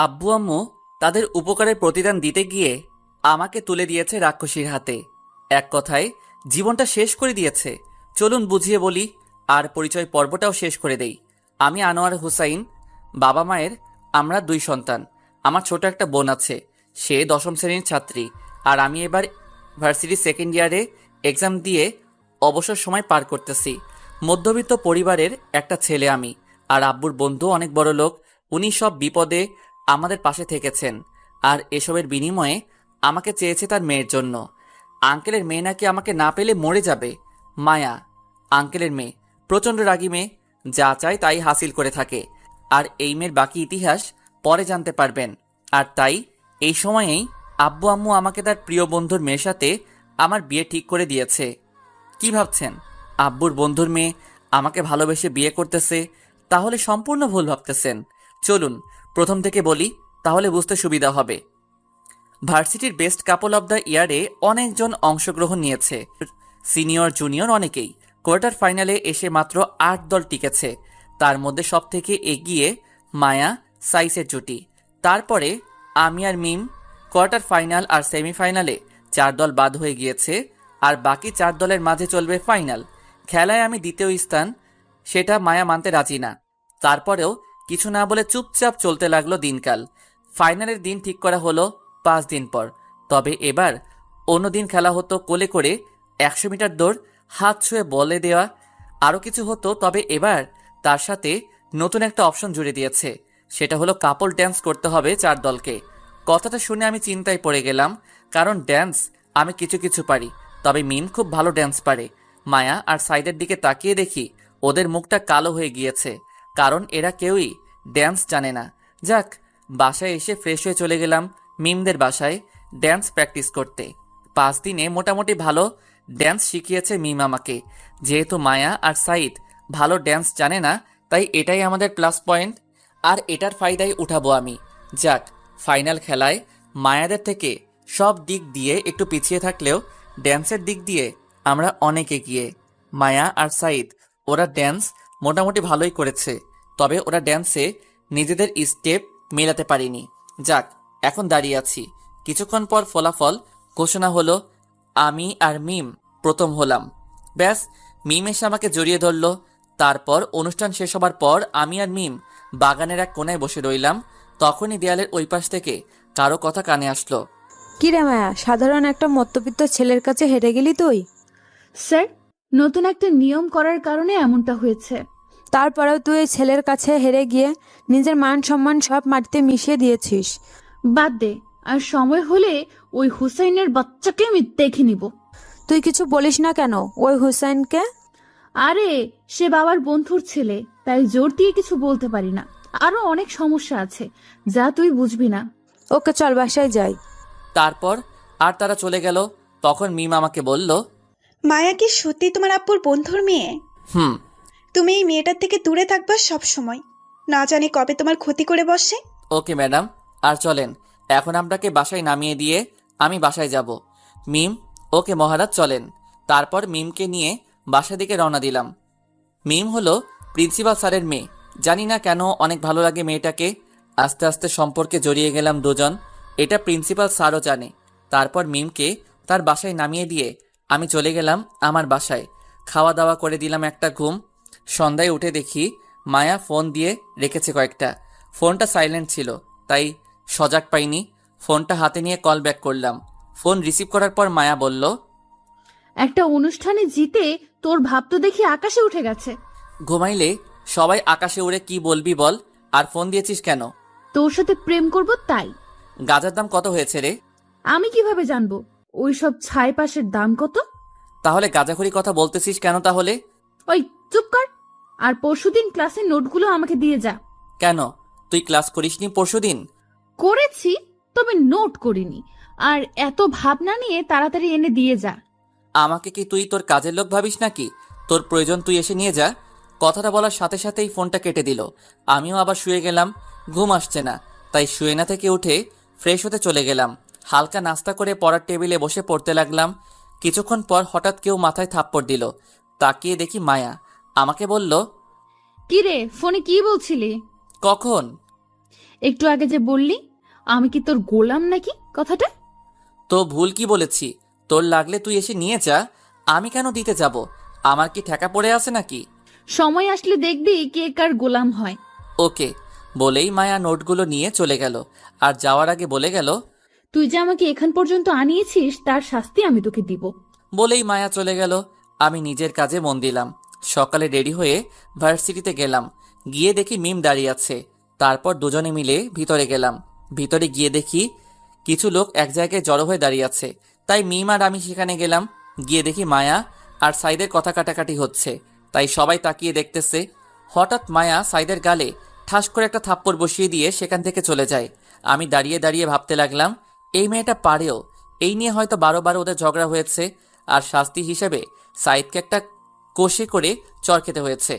আব্বু আম্মু তাদের উপকারের প্রতিদান দিতে গিয়ে আমাকে তুলে দিয়েছে রাক্ষসীর হাতে। এক কথায় জীবনটা শেষ করে দিয়েছে। চলুন বুঝিয়ে বলি, আর পরিচয় পর্বটাও শেষ করে দেই। আমি আনোয়ার হুসাইন, বাবা মায়ের আমরা দুই সন্তান। আমার ছোট একটা বোন আছে, সে দশম শ্রেণীর ছাত্রী। আর আমি এবার ভার্সিটি সেকেন্ড ইয়ারে এক্সাম দিয়ে অবসর সময় পার করতেছি। মধ্যবিত্ত পরিবারের একটা ছেলে আমি। আর আব্বুর বন্ধু অনেক বড় লোক, উনি সব বিপদে আমাদের পাশে থেকেছেন। আর এসবের বিনিময়ে আমাকে চেয়েছে তার মেয়ের জন্য। আঙ্কেলের মেয়ে নাকি আমাকে না পেলে মরে যাবে। মায়া, আঙ্কেলের মেয়ে, প্রচণ্ড রাগী মেয়ে, যা চায় তাই হাসিল করে থাকে। আর এই মেয়ের বাকি ইতিহাস পরে জানতে পারবেন। আর তাই এই সময়েই আব্বু আম্মু আমাকে তার প্রিয় বন্ধুর মেয়ের সাথে আমার বিয়ে ঠিক করে দিয়েছে। কি ভাবছেন, আব্বুর বন্ধুর মেয়ে আমাকে ভালোবেসে বিয়ে করতেছে? তাহলে সম্পূর্ণ ভুল ভাবতেছেন। চলুন প্রথম থেকে বলি, তাহলে বুঝতে সুবিধা হবে। ভার্সিটির বেস্ট কাপল অব দ্য ইয়ারে অনেকজন অংশগ্রহণ নিয়েছে, সিনিয়র জুনিয়র অনেকেই। কোয়ার্টার ফাইনালে এসে মাত্র ৮ দল টিকেছে। তার মধ্যে সব থেকে এগিয়ে মায়া সাইসের জুটি। তারপরে আমি আর মিম। কোয়ার্টার ফাইনাল আর সেমিফাইনালে 4 দল বাদ হয়ে গিয়েছে, আর বাকি 4 দলের মাঝে চলবে ফাইনাল। খেলায় আমি দ্বিতীয় স্থান, সেটা মায়া মানতে রাজি না। তারপরেও কিছু না বলে চুপচাপ চলতে লাগলো দিনকাল। ফাইনালের দিন ঠিক করা হলো 5 দিন পর। তবে এবার অন্যদিন খেলা হতো কোলে করে 100 মিটার দৌড়, হাত ছুঁয়ে বলে দেওয়া, আরও কিছু হতো। তবে এবার তার সাথে নতুন একটা অপশন জুড়ে দিয়েছে, সেটা হলো কাপল ড্যান্স করতে হবে 4 দলকে। কথাটা শুনে আমি চিন্তায় পড়ে গেলাম, কারণ ড্যান্স আমি কিছু কিছু পারি, তবে মিম খুব ভালো ড্যান্স পারে। মায়া আর সাইদের দিকে তাকিয়ে দেখি ওদের মুখটা কালো হয়ে গিয়েছে, কারণ এরা কেউই ড্যান্স জানে না। যাক, বাসায় এসে ফ্রেশ হয়ে চলে গেলাম মিমদের বাসায় ড্যান্স প্র্যাকটিস করতে। 5 দিনে মোটামুটি ভালো ড্যান্স শিখিয়েছে মিম আমাকে। যেহেতু মায়া আর সাইদ ভালো ড্যান্স জানে না, তাই এটাই আমাদের প্লাস পয়েন্ট, আর এটার ফায়দাই উঠাবো আমি। যাক, ফাইনাল খেলায় মায়াদের থেকে সব দিক দিয়ে একটু পিছিয়ে থাকলেও ড্যান্সের দিক দিয়ে আমরা অনেক এগিয়ে। মায়া আর সাইদ ওরা ড্যান্স মোটামুটি ভালোই করেছে, তবে ওরা ড্যান্সে নিজেদের স্টেপ মেলাতে পারিনি। যাক, এখন দাঁড়িয়ে আছি। কিছুক্ষণ পর ফলাফল ঘোষণা হলো, আমি আর মিম প্রথম হলাম। ব্যাস, মিম এসে আমাকে জড়িয়ে ধরলো। তারপর অনুষ্ঠান শেষ হবার পর আমি আর মিম বাগানের এক কোনায় বসে রইলাম। তখনই দেয়ালের ওই পাশ থেকে কারো কথা কানে আসলো। কি রে মায়া, সাধারণ একটা মধ্যবিত্ত ছেলের কাছে হেরে গেলি তুই? স্যার, নতুন একটা নিয়ম করার কারণে এমনটা হয়েছে। তারপরেও তুই এই ছেলের কাছে হেরে গিয়ে নিজের মান সম্মান সব মাটিতে মিশিয়ে দিয়েছিস। বাদ দে, আর সময় হলে ওই হুসাইনের বাচ্চাকে আমি দেখে নিব। তুই কিছু বলিস না কেন ওই হুসাইনকে? আরে, সে বাবার বন্ধুর ছেলে, তাই জোর দিয়ে কিছু বলতে পারি না। আরো অনেক সমস্যা আছে যা তুই বুঝবি না। ওকে চল বাসায় যাই। তারপর আর তারা চলে গেল। তখন মিম আমাকে বলল, মায়া কি সত্যি তোমার আব্বুর বন্ধুর মেয়ে? হুম। তুমি এই মেয়েটার থেকে দূরে থাকবা সব সময়, না জানি কবে তোমার ক্ষতি করে বসে। ওকে ম্যাডাম, আর চলেন এখন আপনাকে বাসায় নামিয়ে দিয়ে আমি বাসায় যাব। মিম, ওকে মহারাজ চলেন। তারপর মিমকে নিয়ে বাসার দিকে রওনা দিলাম। মিম হলো প্রিন্সিপাল স্যারের মেয়ে। জানি না কেন অনেক ভালো লাগে মেয়েটাকে। আস্তে আস্তে সম্পর্কে জড়িয়ে গেলাম দুজন, এটা প্রিন্সিপাল স্যারও জানে। তারপর মিমকে তার বাসায় নামিয়ে দিয়ে আমি চলে গেলাম আমার বাসায়। খাওয়া দাওয়া করে দিলাম একটা ঘুম। সন্ধ্যায় উঠে দেখি মায়া ফোন দিয়ে রেখেছে কয়েকটা। ফোনটা সাইলেন্ট ছিল, তাই সজাগ পাইনি। ফোনটা হাতে নিয়ে কল ব্যাক করলাম। ফোন রিসিভ করার পর মায়া বলল, একটা অনুষ্ঠানে জিতে তোর ভাব তো দেখি আকাশে উঠে গেছে। ঘুমাইলে সবাই আকাশে উড়ে, কি বলবি বল? আর ফোন দিয়েছিস কেন? তোর সাথে প্রেম করব তাই। গাজার দাম কত হয়েছে রে? আমি কিভাবে জানবো ওই সব ছাই পাশের দাম কত? তাহলে গাজাখড়ি কথা বলতেছিস কেন তাহলে? ওই চুপ কর। আর পরশুদিন ক্লাসের নোটগুলো আমাকে দিয়ে যা। কেন, তুই ক্লাস করিসনি পরশুদিন? করেছি, তবে নোট করিনি। আর এত ভাবনা নিয়ে তাড়াতাড়ি এনে দিয়ে যা। আমাকে কি তুই তোর কাজের লোক ভাবিস নাকি? তোর প্রয়োজন তুই এসে নিয়ে যা। কথাটা বলার সাথে সাথেই ফোনটা কেটে দিল। আমিও আবার শুয়ে গেলাম। ঘুম আসছে না, তাই শুয়ে না থেকে উঠে ফ্রেশ হতে চলে গেলাম। হালকা নাস্তা করে পড়ার টেবিলে বসে পড়তে লাগলাম। কিছুক্ষণ পর হঠাৎ কেউ মাথায় থাপ্পড় দিল। তাকিয়ে দেখি মায়া। আমাকে বলল, কি রে, ফোনে কি বলছিলি? কখন? একটু আগে যে বললি আমি কি তোর গোলাম নাকি, কথাটা? তো ভুল কি বলেছি? তোর লাগলে তুই এসে নিয়ে যা, আমি কেন দিতে যাব? আমার কি ঠেকা পড়ে আছে নাকি? সময় আসলে দেখবি কে কার গোলাম হয়। ওকে। বলেই মায়া নোটগুলো নিয়ে চলে গেল। আর যাওয়ার আগে বলে গেল, তুই যে আমাকে এখান পর্যন্ত আনিয়েছিস তার শাস্তি আমি তোকে দিব। বলেই মায়া চলে গেল। আমি নিজের কাজে মন দিলাম। সকালে রেডি হয়ে ভার্সিটিতে গেলাম। গিয়ে দেখি মিম দাঁড়িয়ে আছে। তারপর দুজনে মিলে ভিতরে গেলাম। ভিতরে গিয়ে দেখি কিছু লোক এক জায়গায় জড়ো হয়ে দাঁড়িয়ে আছে। তাই মিম আর আমি সেখানে গেলাম। গিয়ে দেখি মায়া আর সাইদের কথা কাটাকাটি হচ্ছে। তাই সবাই তাকিয়ে দেখতেছে। হঠাৎ মায়া সাইদের গালে ঠাস করে একটা থাপ্পড় বসিয়ে দিয়ে সেখান থেকে চলে যায়। আমি দাঁড়িয়ে দাঁড়িয়ে ভাবতে লাগলাম, এই মেয়েটা পারেও। এই নিয়ে হয়তো 12 ওদের ঝগড়া হয়েছে, আর শাস্তি হিসেবে সাইদকে একটা কষে করে চর খেতে হয়েছে।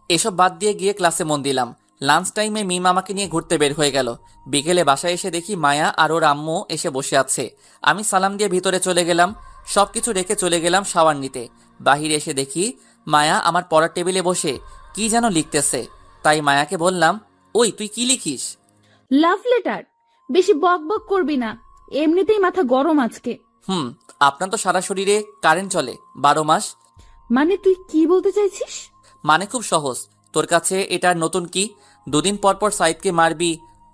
এসব বাদ দিয়ে গিয়ে ক্লাসে মন দিলাম। লাঞ্চ টাইমে মিম আমাকে নিয়ে ঘুরতে বের হয়ে গেল। বিকেলে বাসায় এসে দেখি মায়া আর ওর আম্মু এসে বসে আছে। আমি সালাম দিয়ে ভিতরে চলে গেলাম। সবকিছু রেখে চলে গেলাম শাওয়ার নিতে। বাহিরে এসে দেখি মায়া আমার পড়ার টেবিলে বসে কি যেন লিখতেছে। তাই মায়াকে বললাম, ওই তুই কি লিখিস? Love letter. বেশি বক বক করবি না, এমনিতেই মাথা গরম আজকে। আপনার তো সারা শরীরে কারেন্ট চলে 12 মাস। মানে তুই কি বলতে চাইছিস? মানে খুব সহজ। তোর কাছে এটা নতুন কি? দুদিন পর পর সাইদকে মারবি,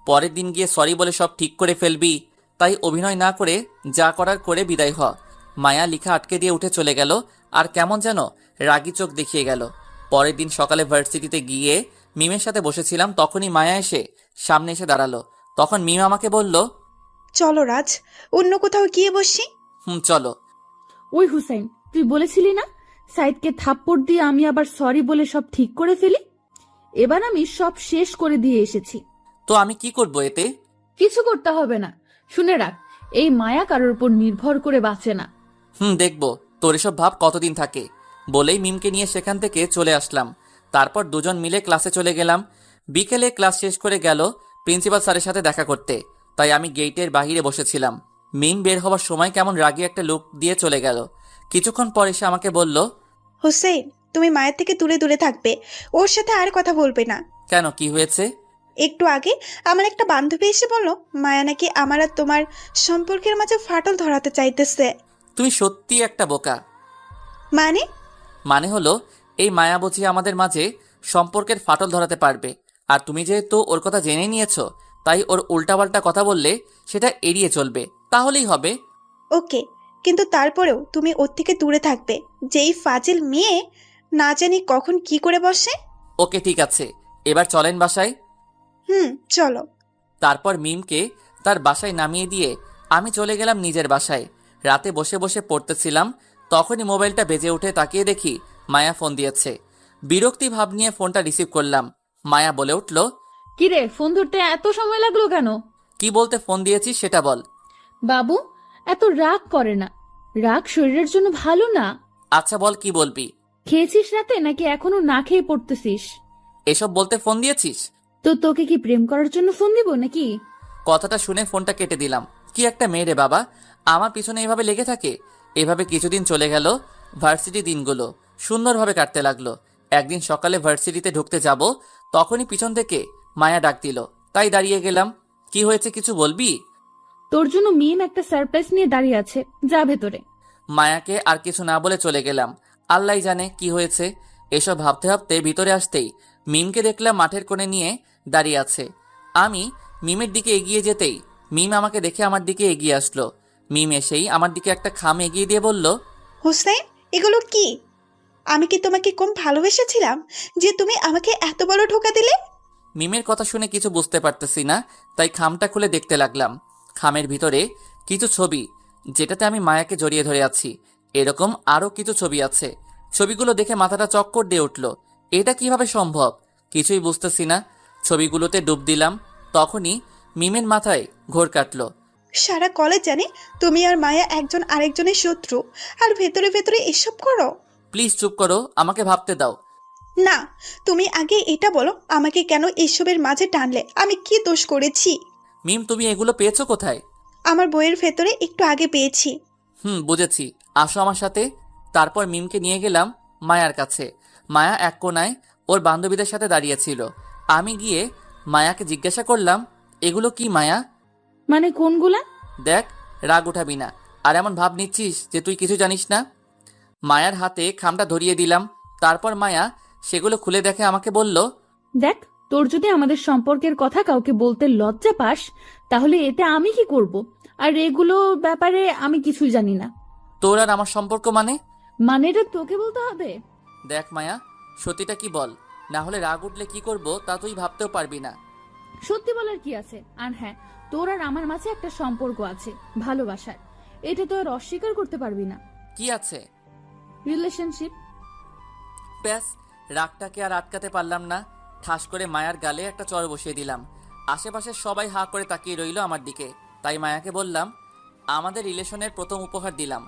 পরের দিন গিয়ে সরি বলে সব ঠিক করে ফেলবি। তাই অভিনয় না করে যা করার করে বিদায় হ। মায়া লিখা আটকে দিয়ে উঠে চলে গেল। আর কেমন যেন রাগী চোখ দেখিয়ে গেল। পরের দিন সকালে ভার্সিটিতে গিয়ে মিমের সাথে বসেছিলাম। তখনই মায়া এসে সামনে এসে দাঁড়ালো। তখন মিম আমাকে বলল, চলো রাজ, অন্য কোথাও গিয়ে বসি। চলো। ওই হুসাইন, তুই বলেছিলি না সাইদকে থাপ্পড় দিয়ে আমি আবার সরি বলে সব ঠিক করে ফেলি? এবার আমি সব শেষ করে দিয়ে এসেছি। তো আমি কি করব এতে? কিছু করতে হবে না। শুনে রাখ, এই মায়া কারোর উপর নির্ভর করে বাঁচে না। দেখবো তোর এসব ভাব কতদিন থাকে। বলেই মিমকে নিয়ে সেখান থেকে চলে আসলাম। তারপর দুজন মিলে ক্লাসে চলে গেলাম। বিকেলে ক্লাস শেষ করে গেল প্রিন্সিপাল স্যারের সাথে দেখা করতে। তাই আমি গেটের বাহিরে বসেছিলাম। মিম বের হওয়ার সময় কেমন রাগী একটা লুক দিয়ে চলে গেল। কিছুক্ষণ পর এসে আমাকে বলল, হোসেন, তুমি মায়ের থেকে দূরে দূরে থাকবে, ওর সাথে আর কথা বলবে না। কেন, কি হয়েছে? একটু আগে আমার একটা বান্ধবী এসে বলল মায়া নাকি আমার আর তোমার সম্পর্কের মাঝে ফাটল ধরাতে চাইতেছে। তুমি সত্যি একটা বোকা। মানে? মানে হলো, এই মায়া বুঝি আমাদের মাঝে সম্পর্কের ফাটল ধরাতে পারবে। আর তুমি যেহেতু ওর কথা জেনে নিয়েছো, তাই ওর উল্টাপাল্টা কথা বললে সেটা এড়িয়ে চলবে, তাহলেই হবে। ওকে, কিন্তু তারপরেও তুমি ওর থেকে দূরে থাকবে। যেই ফাজিল মেয়ে না জানি কখন কি করে বসে। ওকে ঠিক আছে, এবার চলেন বাসায়। চলো। তারপর মিমকে তার বাসায় নামিয়ে দিয়ে আমি চলে গেলাম নিজের বাসায়। রাতে বসে বসে পড়তেছিলাম। তখনই মোবাইলটা বেজে উঠে তাকিয়ে দেখি মায়া ফোন দিয়েছে। বিরক্তি ভাব নিয়ে ফোনটা রিসিভ করলাম। মায়া বলে উঠল, কিরে, ফোন ধরতে এত সময় লাগলো কেন? কি বলতে ফোন দিয়েছিস সেটা বল। বাবু, এত রাগ করে না। রাগ শরীরের জন্য ভালো না। আচ্ছা বল, কি বলবি? খেয়েছিস রাতে নাকি এখনো না খেয়ে পড়তেছিস? এসব বলতে ফোন দিয়েছিস? তো তোকে কি প্রেম করার জন্য ফোন দিব নাকি? কথাটা শুনে ফোনটা কেটে দিলাম। কি একটা মেয়ে রে বাবা, আমার পিছনে এভাবে লেগে থাকে। এভাবে কিছুদিন চলে গেল। ভার্সিটি দিনগুলো সুন্দরভাবে কাটতে লাগলো। একদিন সকালে ভার্সিটিতে ঢুকতে যাব, তখনই পিছন থেকে মায়া ডাক দিল। তাই দাঁড়িয়ে গেলাম। কি হয়েছে, কিছু বলবি? তোর জন্য মিম একটা সারপ্রাইজ নিয়ে দাঁড়িয়ে আছে, যা ভেতরে। মায়াকে আর কিছু না বলে চলে গেলাম। আল্লাহ জানে কি হয়েছে। এসব ভাবতে ভাবতে ভিতরে আসতেই মিমকে দেখলাম মাঠের কোণে নিয়ে দাঁড়িয়ে আছে। আমি মিমের দিকে এগিয়ে যেতেই মিম আমাকে দেখে আমার দিকে এগিয়ে আসলো। মিম এসেই আমার দিকে একটা খাম এগিয়ে দিয়ে বলল, হোসেন, এগুলো কি? আমি কি তোমাকে কম ভালোবেসেছিলাম যে তুমি আমাকে এত বড় ধোঁকা দিলে? মিমের কথা শুনে কিছু বুঝতে পারতেছি না, তাই খামটা খুলে দেখতে লাগলাম। খামের ভিতরে কিছু ছবি, যেটাতে আমি মায়াকে জড়িয়ে ধরে আছি। এরকম আরো কিছু ছবি আছে। ছবিগুলো দেখে মাথাটা চক্কর দিয়ে উঠল। এটা কিভাবে সম্ভব কিছুই বুঝতেছি না। ছবিগুলোতে ডুব দিলাম। তখনই মিমের মাথায় ঘোর কাটলো। সারা কলেজ জানে তুমি আর মায়া একজন আরেকজনের শত্রু, আর ভেতরে ভেতরে এসব করো। প্লিজ চুপ করো, আমাকে ভাবতে দাও। না, তুমি আগে এটা বলো আমাকে কেন এসবের মাঝে টানলে? আমি কি দোষ করেছি? মিম, তুমি এগুলো পেয়েছো কোথায়? আমার বইয়ের ভেতরে একটু আগে পেয়েছি। বুঝেছি, আসো আমার সাথে। তারপর মিমকে নিয়ে গেলাম মায়ার কাছে। মায়া এক কোনায় ওর বান্ধবীদের সাথে দাঁড়িয়েছিল। আমি গিয়ে মায়াকে জিজ্ঞাসা করলাম, এগুলো কি মায়া? মানে কোনগুলা? দেখ, রাগ উঠাবি না। আর এমন ভাব নিচ্ছিস যে তুই কিছু জানিস না। মায়ার হাতে খামটা ধরিয়ে দিলাম। তারপর মায়া সেগুলো খুলে দেখে আমাকে বলল, দেখ, তোর যদি আমাদের সম্পর্কের কথা কাউকে বলতে লজ্জা পাস, তাহলে এতে আমি কি করব? আর এগুলো ব্যাপারে আমি কিছুই জানি না। তোর আর আমার সম্পর্ক মানে? মানে এটা তোকে বলতে হবে? দেখ মায়া, সত্যিটা কি বল, না হলে রাগ উঠলে কি করব তা তুই ভাবতেও পারবি না। সত্যি বলার কি আছে? আর হ্যাঁ, তোর আর আমার মাঝে একটা সম্পর্ক আছে, ভালোবাসার। এটা তো আর অস্বীকার করতে পারবি না। কি আছে? রিলেশনশিপ। ব্যাস, রাগটাকে আর আটকাতে পারলাম না। ঠাস করে মায়ার গালে একটা চড় বসিয়ে দিলাম। আশেপাশে সবাই হাঁ করে তাকিয়ে রইল আমার দিকে। তাই মায়াকে বললাম, আমাদের রিলেশনের প্রথম উপহার দিলাম।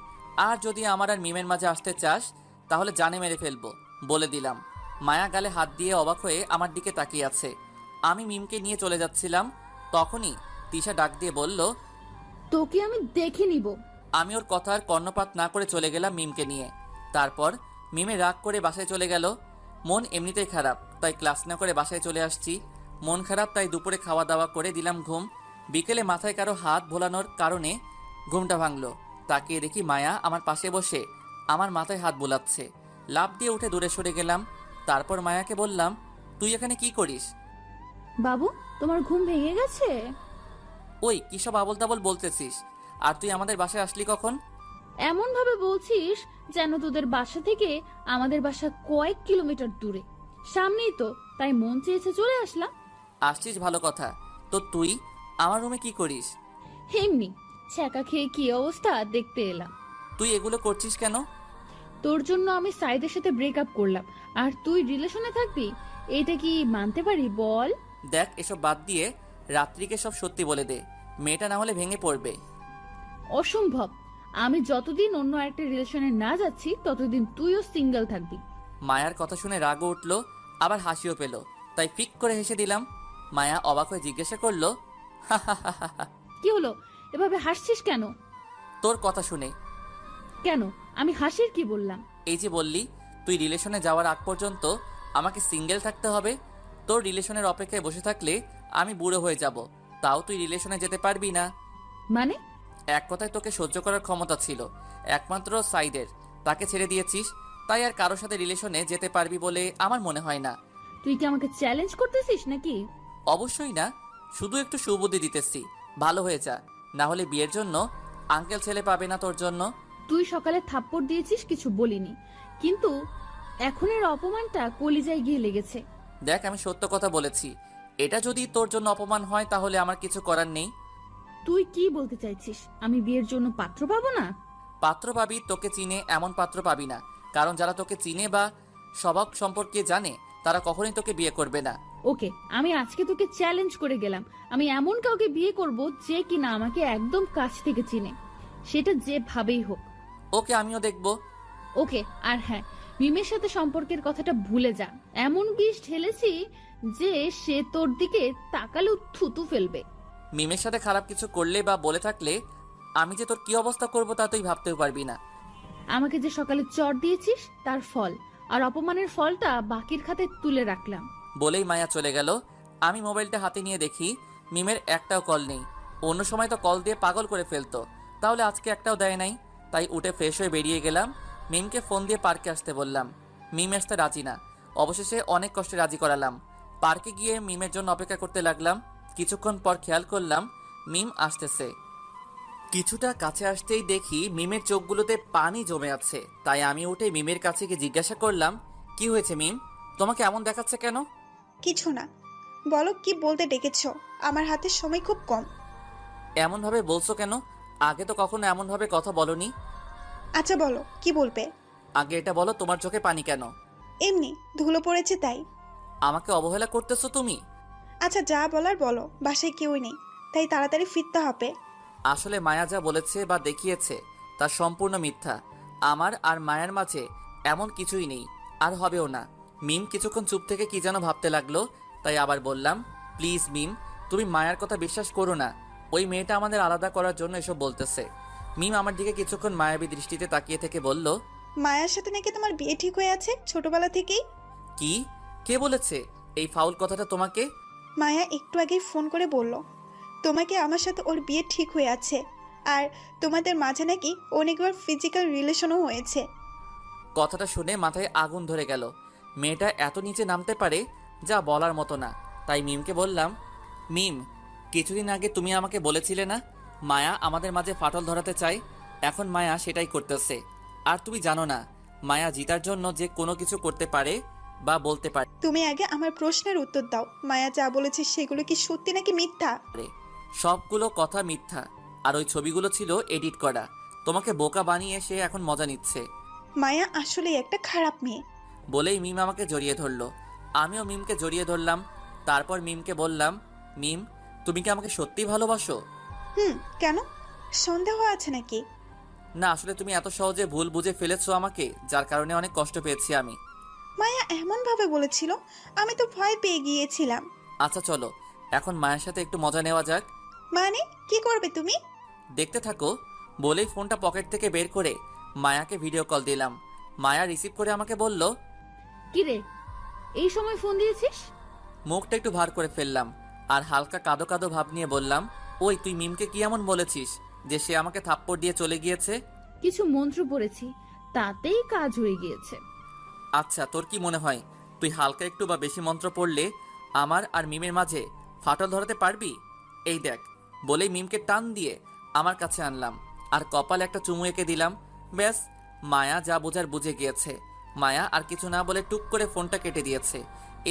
আর যদি আমার আর মিমের মাঝে আসতে চাস তাহলে জানে মেরে ফেলবো, বলে দিলাম। মায়া গালে হাত দিয়ে অবাক হয়ে আমার দিকে তাকিয়ে আছে। আমি মিমকে নিয়ে চলে যাচ্ছিলাম, তখনই তিশা ডাক দিয়ে বলল, তোকে আমি দেখে নিব। আমি ওর কথার কর্ণপাত না করে চলে গেলাম মিমকে নিয়ে। তারপর মিমে রাগ করে বাসায় চলে গেল। মন এমনিতেই খারাপ, তাই ক্লাস না করে বাসায় চলে আসছি। মন খারাপ তাই দুপুরে খাওয়া দাওয়া করে দিলাম ঘুম। বিকেলে মাথায় কারো হাত ভোলানোর কারণে ঘুমটা ভাঙলো। তাকিয়ে দেখি মায়া আমার পাশে বসে আমার মাথায় হাত বোলাচ্ছে। লাফ দিয়ে উঠে দূরে সরে গেলাম। তারপর মায়াকে বললাম, তুই এখানে কি করিস? বাবু, তোমার ঘুম ভেঙে গেছে? ওই কি সব আবল তাবল বলতেছিস? আর তুই আমাদের বাসায় আসলি কখন? এমন ভাবে বলছিস যেন তোদের বাসা থেকে আমাদের বাসা কয়েক কিলোমিটার দূরে। সামনেই তো, তাই মন চেয়েছে চলে আসলাম। আসছিস ভালো কথা, তো তুই আমার রুমে কি করিস? এমনি ছ্যাঁকা খেয়ে কি অবস্থা দেখতে এলাম। তুই এগুলো করছিস কেন? তোর জন্য আমি সাইদের সাথে ব্রেকআপ করলাম, আর তুই রিলেশনে থাকবি? এটা কি মানতে পারি বল? দেখ, এসব বাদ দিয়ে রাত্রিকে সব সত্যি বলে দে, মেয়েটা না হলে ভেঙে পড়বে। অসম্ভব। আমি যতদিন অন্য একটা রিলেশনে না যাচ্ছি ততদিন তুইও সিঙ্গেল থাকবি। মায়ার কথা শুনে রাগও উঠলো, আবার হাসিও পেল। তাই ফিক করে হেসে দিলাম। মায়া অবাক হয়ে জিজ্ঞাসা করলো, কি হলো, এভাবে হাসছিস কেন? তোর কথা শুনে। কেন, আমি হাসির কি বললাম? এই যে বললি তুই রিলেশনে যাওয়ার আগ পর্যন্ত আমাকে সিঙ্গেল থাকতে হবে। তোর রিলেশনের অপেক্ষায় বসে থাকলে আমি বুড়ো হয়ে যাব, তাও তুই রিলেশনে যেতে পারবি না। মানে? এক কথায় তোকে সহ্য করার ক্ষমতা ছিল একমাত্র সাইদের, তাকে ছেড়ে দিয়েছিস। তাই আর কারোর সাথে রিলেশনে যেতে পারবি বলে আমার মনে হয় না। তুই কি আমাকে চ্যালেঞ্জ করতেছিস নাকি? অবশ্যই না, শুধু একটু সুবুদ্ধি দিতেছি। ভালো হয়ে যা, না হলে বিয়ের জন্য আঙ্কেল ছেলে পাবে না তোর জন্য। তুই সকালে থাপ্পড় দিয়েছিস, কিছু বলিনি, কিন্তু এখনের অপমানটা কলিজায় গিয়ে লেগেছে। দেখ, আমি সত্য কথা বলেছি। এটা যদি তোর জন্য অপমান হয় তাহলে আমার কিছু করার নেই। তুই কি বলতে চাইছিস? আমি বিয়ের জন্য পাত্র পাবো না? পাত্র পাবি, তোকে চিনে এমন পাত্র পাবি না। কারণ যারা তোকে চিনে বা স্বভাব সম্পর্কে জানে তারা কখনোই তোকে বিয়ে করবে না। ওকে, আমি আজকে তোকে চ্যালেঞ্জ করে গেলাম, আমি এমন কাউকে বিয়ে করব যে কিনা আমাকে একদম কাছ থেকে চিনে, সেটা যেভাবেই হোক। ওকে, আমিও দেখবো। ওকে, আর হ্যাঁ, মিমের সাথে সম্পর্কের কথাটা ভুলে যা। এমন বিষ ঢেলেছি যে সে তোর দিকে তাকালেও থুতু ফেলবে। মিমের সাথে খারাপ কিছু করলে বা বলে থাকলে আমি যে তোর কি অবস্থা করব তা তুই ভাবতেও পারবি না। আমাকে যে সকালে চট দিয়েছিস তার ফল, আর অপমানের ফলটা বাকির খাতে তুলে রাখলাম। বলেই মায়া চলে গেল। আমি মোবাইলটা হাতে নিয়ে দেখি মিমের একটাও কল নেই। অন্য সময় তো কল দিয়ে পাগল করে ফেলতো, তাহলে আজকে একটাও দেয় নাই। তাই উঠে ফ্রেশ হয়ে বেরিয়ে গেলাম। মিমকে ফোন দিয়ে পার্কে আসতে বললাম। মিম আসতে রাজি না, অবশেষে অনেক কষ্টে রাজি করালাম। পার্কে গিয়ে মিমের জন্য অপেক্ষা করতে লাগলাম। কিছুক্ষণ পর খেয়াল করলাম মিম আসতেছে। কিছুটা কাছে আসতেই দেখি মিমের চোখগুলোতে পানি জমে আছে। তাই আমি উঠে মিমের কাছে গিয়ে জিজ্ঞাসা করলাম, কি হয়েছে মিম, তোমাকে এমন দেখাচ্ছে কেন? কিছু না, বলো কি বলতে ডেকেছ? আমার হাতে সময় খুব কম। এমনভাবে বলছো কেন? আগে তো কখনো এমনভাবে কথা বলনি। আচ্ছা বলো কি বলবে। আগে এটা বলো, তোমার চোখে পানি কেন? এমনি ধুলো পড়েছে তাই। আমাকে অবহেলা করতেছো তুমি? আচ্ছা যা বলার বলো, বাসায় কেউই নেই তাই তাড়াতাড়ি ফিরতে হবে। আসলে মায়া যা বলেছে বা দেখিয়েছে তা সম্পূর্ণ মিথ্যা। আমার আর মায়ার মাঝে এমন কিছুই নেই, আর হবেও না। মিম কিছুক্ষণ চুপ থেকে কি যেন ভাবতে লাগলো। তাই আবার বললাম, প্লিজ মিম, তুমি মায়ার কথা বিশ্বাস করো না। ওই মেয়েটা আমাদের আলাদা করার জন্য এসব বলতেছে। মিম আমার দিকে কিছুক্ষণ মায়াবী দৃষ্টিতে তাকিয়ে থেকে বলল, মায়ার সাথে নাকি তোমার বিয়ে ঠিক হয়ে আছে ছোটবেলা থেকেই? কি? কে বলেছে এই ফাউল কথাটা তোমাকে? মায়া একটু আগেই ফোন করে বলল তোমাকে আমার সাথে ওর বিয়ে ঠিক হয়ে আছে, আর তোমাদের মাঝে নাকি অনেকবার ফিজিক্যাল রিলেশনও হয়েছে। কথাটা শুনে মাথায় আগুন ধরে গেল। মেয়েটা এত নিচে নামতে পারে যা বলার মতো না। তাই মিমকে বললাম, মিম, কিছুদিন আগে তুমি আমাকে বলেছিলে না মায়া আমাদের মাঝে ফাটল ধরাতে চায়? এখন মায়া সেটাই করতেছে। আর তুমি জানো না মায়া জিতার জন্য যে কোনো কিছু করতে পারে বা বলতে পারে। তুমি আগে আমার প্রশ্নের উত্তর দাও, মায়া যা বলেছে সেগুলো কি সত্যি নাকি মিথ্যা? সবগুলো কথা মিথ্যা, আর ওই ছবিগুলো ছিল এডিট করা। তোমাকে বোকা বানিয়ে সে এখন মজা নিচ্ছে। মায়া আসলেই একটা খারাপ মেয়ে। বলেই মিম আমাকে জড়িয়ে ধরলো। আমিও মিমকে জড়িয়ে ধরলাম। তারপর মিমকে বললাম, মিম, তুমি কি আমাকে সত্যিই ভালোবাসো? কেন, সন্দেহ আছে নাকি? না, আসলে তুমি এত সহজে ভুল বুঝে ফেলেছো আমাকে, যার কারণে অনেক কষ্ট পেয়েছি আমি। মায়া এমন ভাবে বলেছিল, আমি তো ভয় পেয়ে গিয়েছিলাম। আচ্ছা চলো, এখন মায়ের সাথে একটু মজা নেওয়া যাক। মানে কি করবে তুমি? দেখতে থাকো। বলেই ফোনটা পকেট থেকে বের করে মায়াকে ভিডিও কল দিলাম। মায়া রিসিভ করে আমাকে বলল, কি রে, এই সময় ফোন দিয়েছিস? মুখটা একটু ভার করে ফেললাম আর হালকা কাঁদো কাঁদো ভাব নিয়ে বললাম, ওই তুই মিমকে কি এমন বলেছিস যে সে আমাকে থাপ্পড় দিয়ে চলে গিয়েছে? কিছু মন্ত্র পড়েছি, তাতেই কাজ হয়ে গিয়েছে। আচ্ছা, তোর কি মনে হয় তুই হালকা একটু বা বেশি মন্ত্র পড়লে আমার আর মিমের মাঝে ফাটল ধরাতে পারবি? এই দেখ। বলেই মিমকে টান দিয়ে আমার কাছে আনলাম আর কপালে একটা চুমু এঁকে দিলাম। ব্যাস, মায়া যা বোঝার বুঝে গিয়েছে। মায়া আর কিছু না বলে টুক করে ফোনটা কেটে দিয়েছে।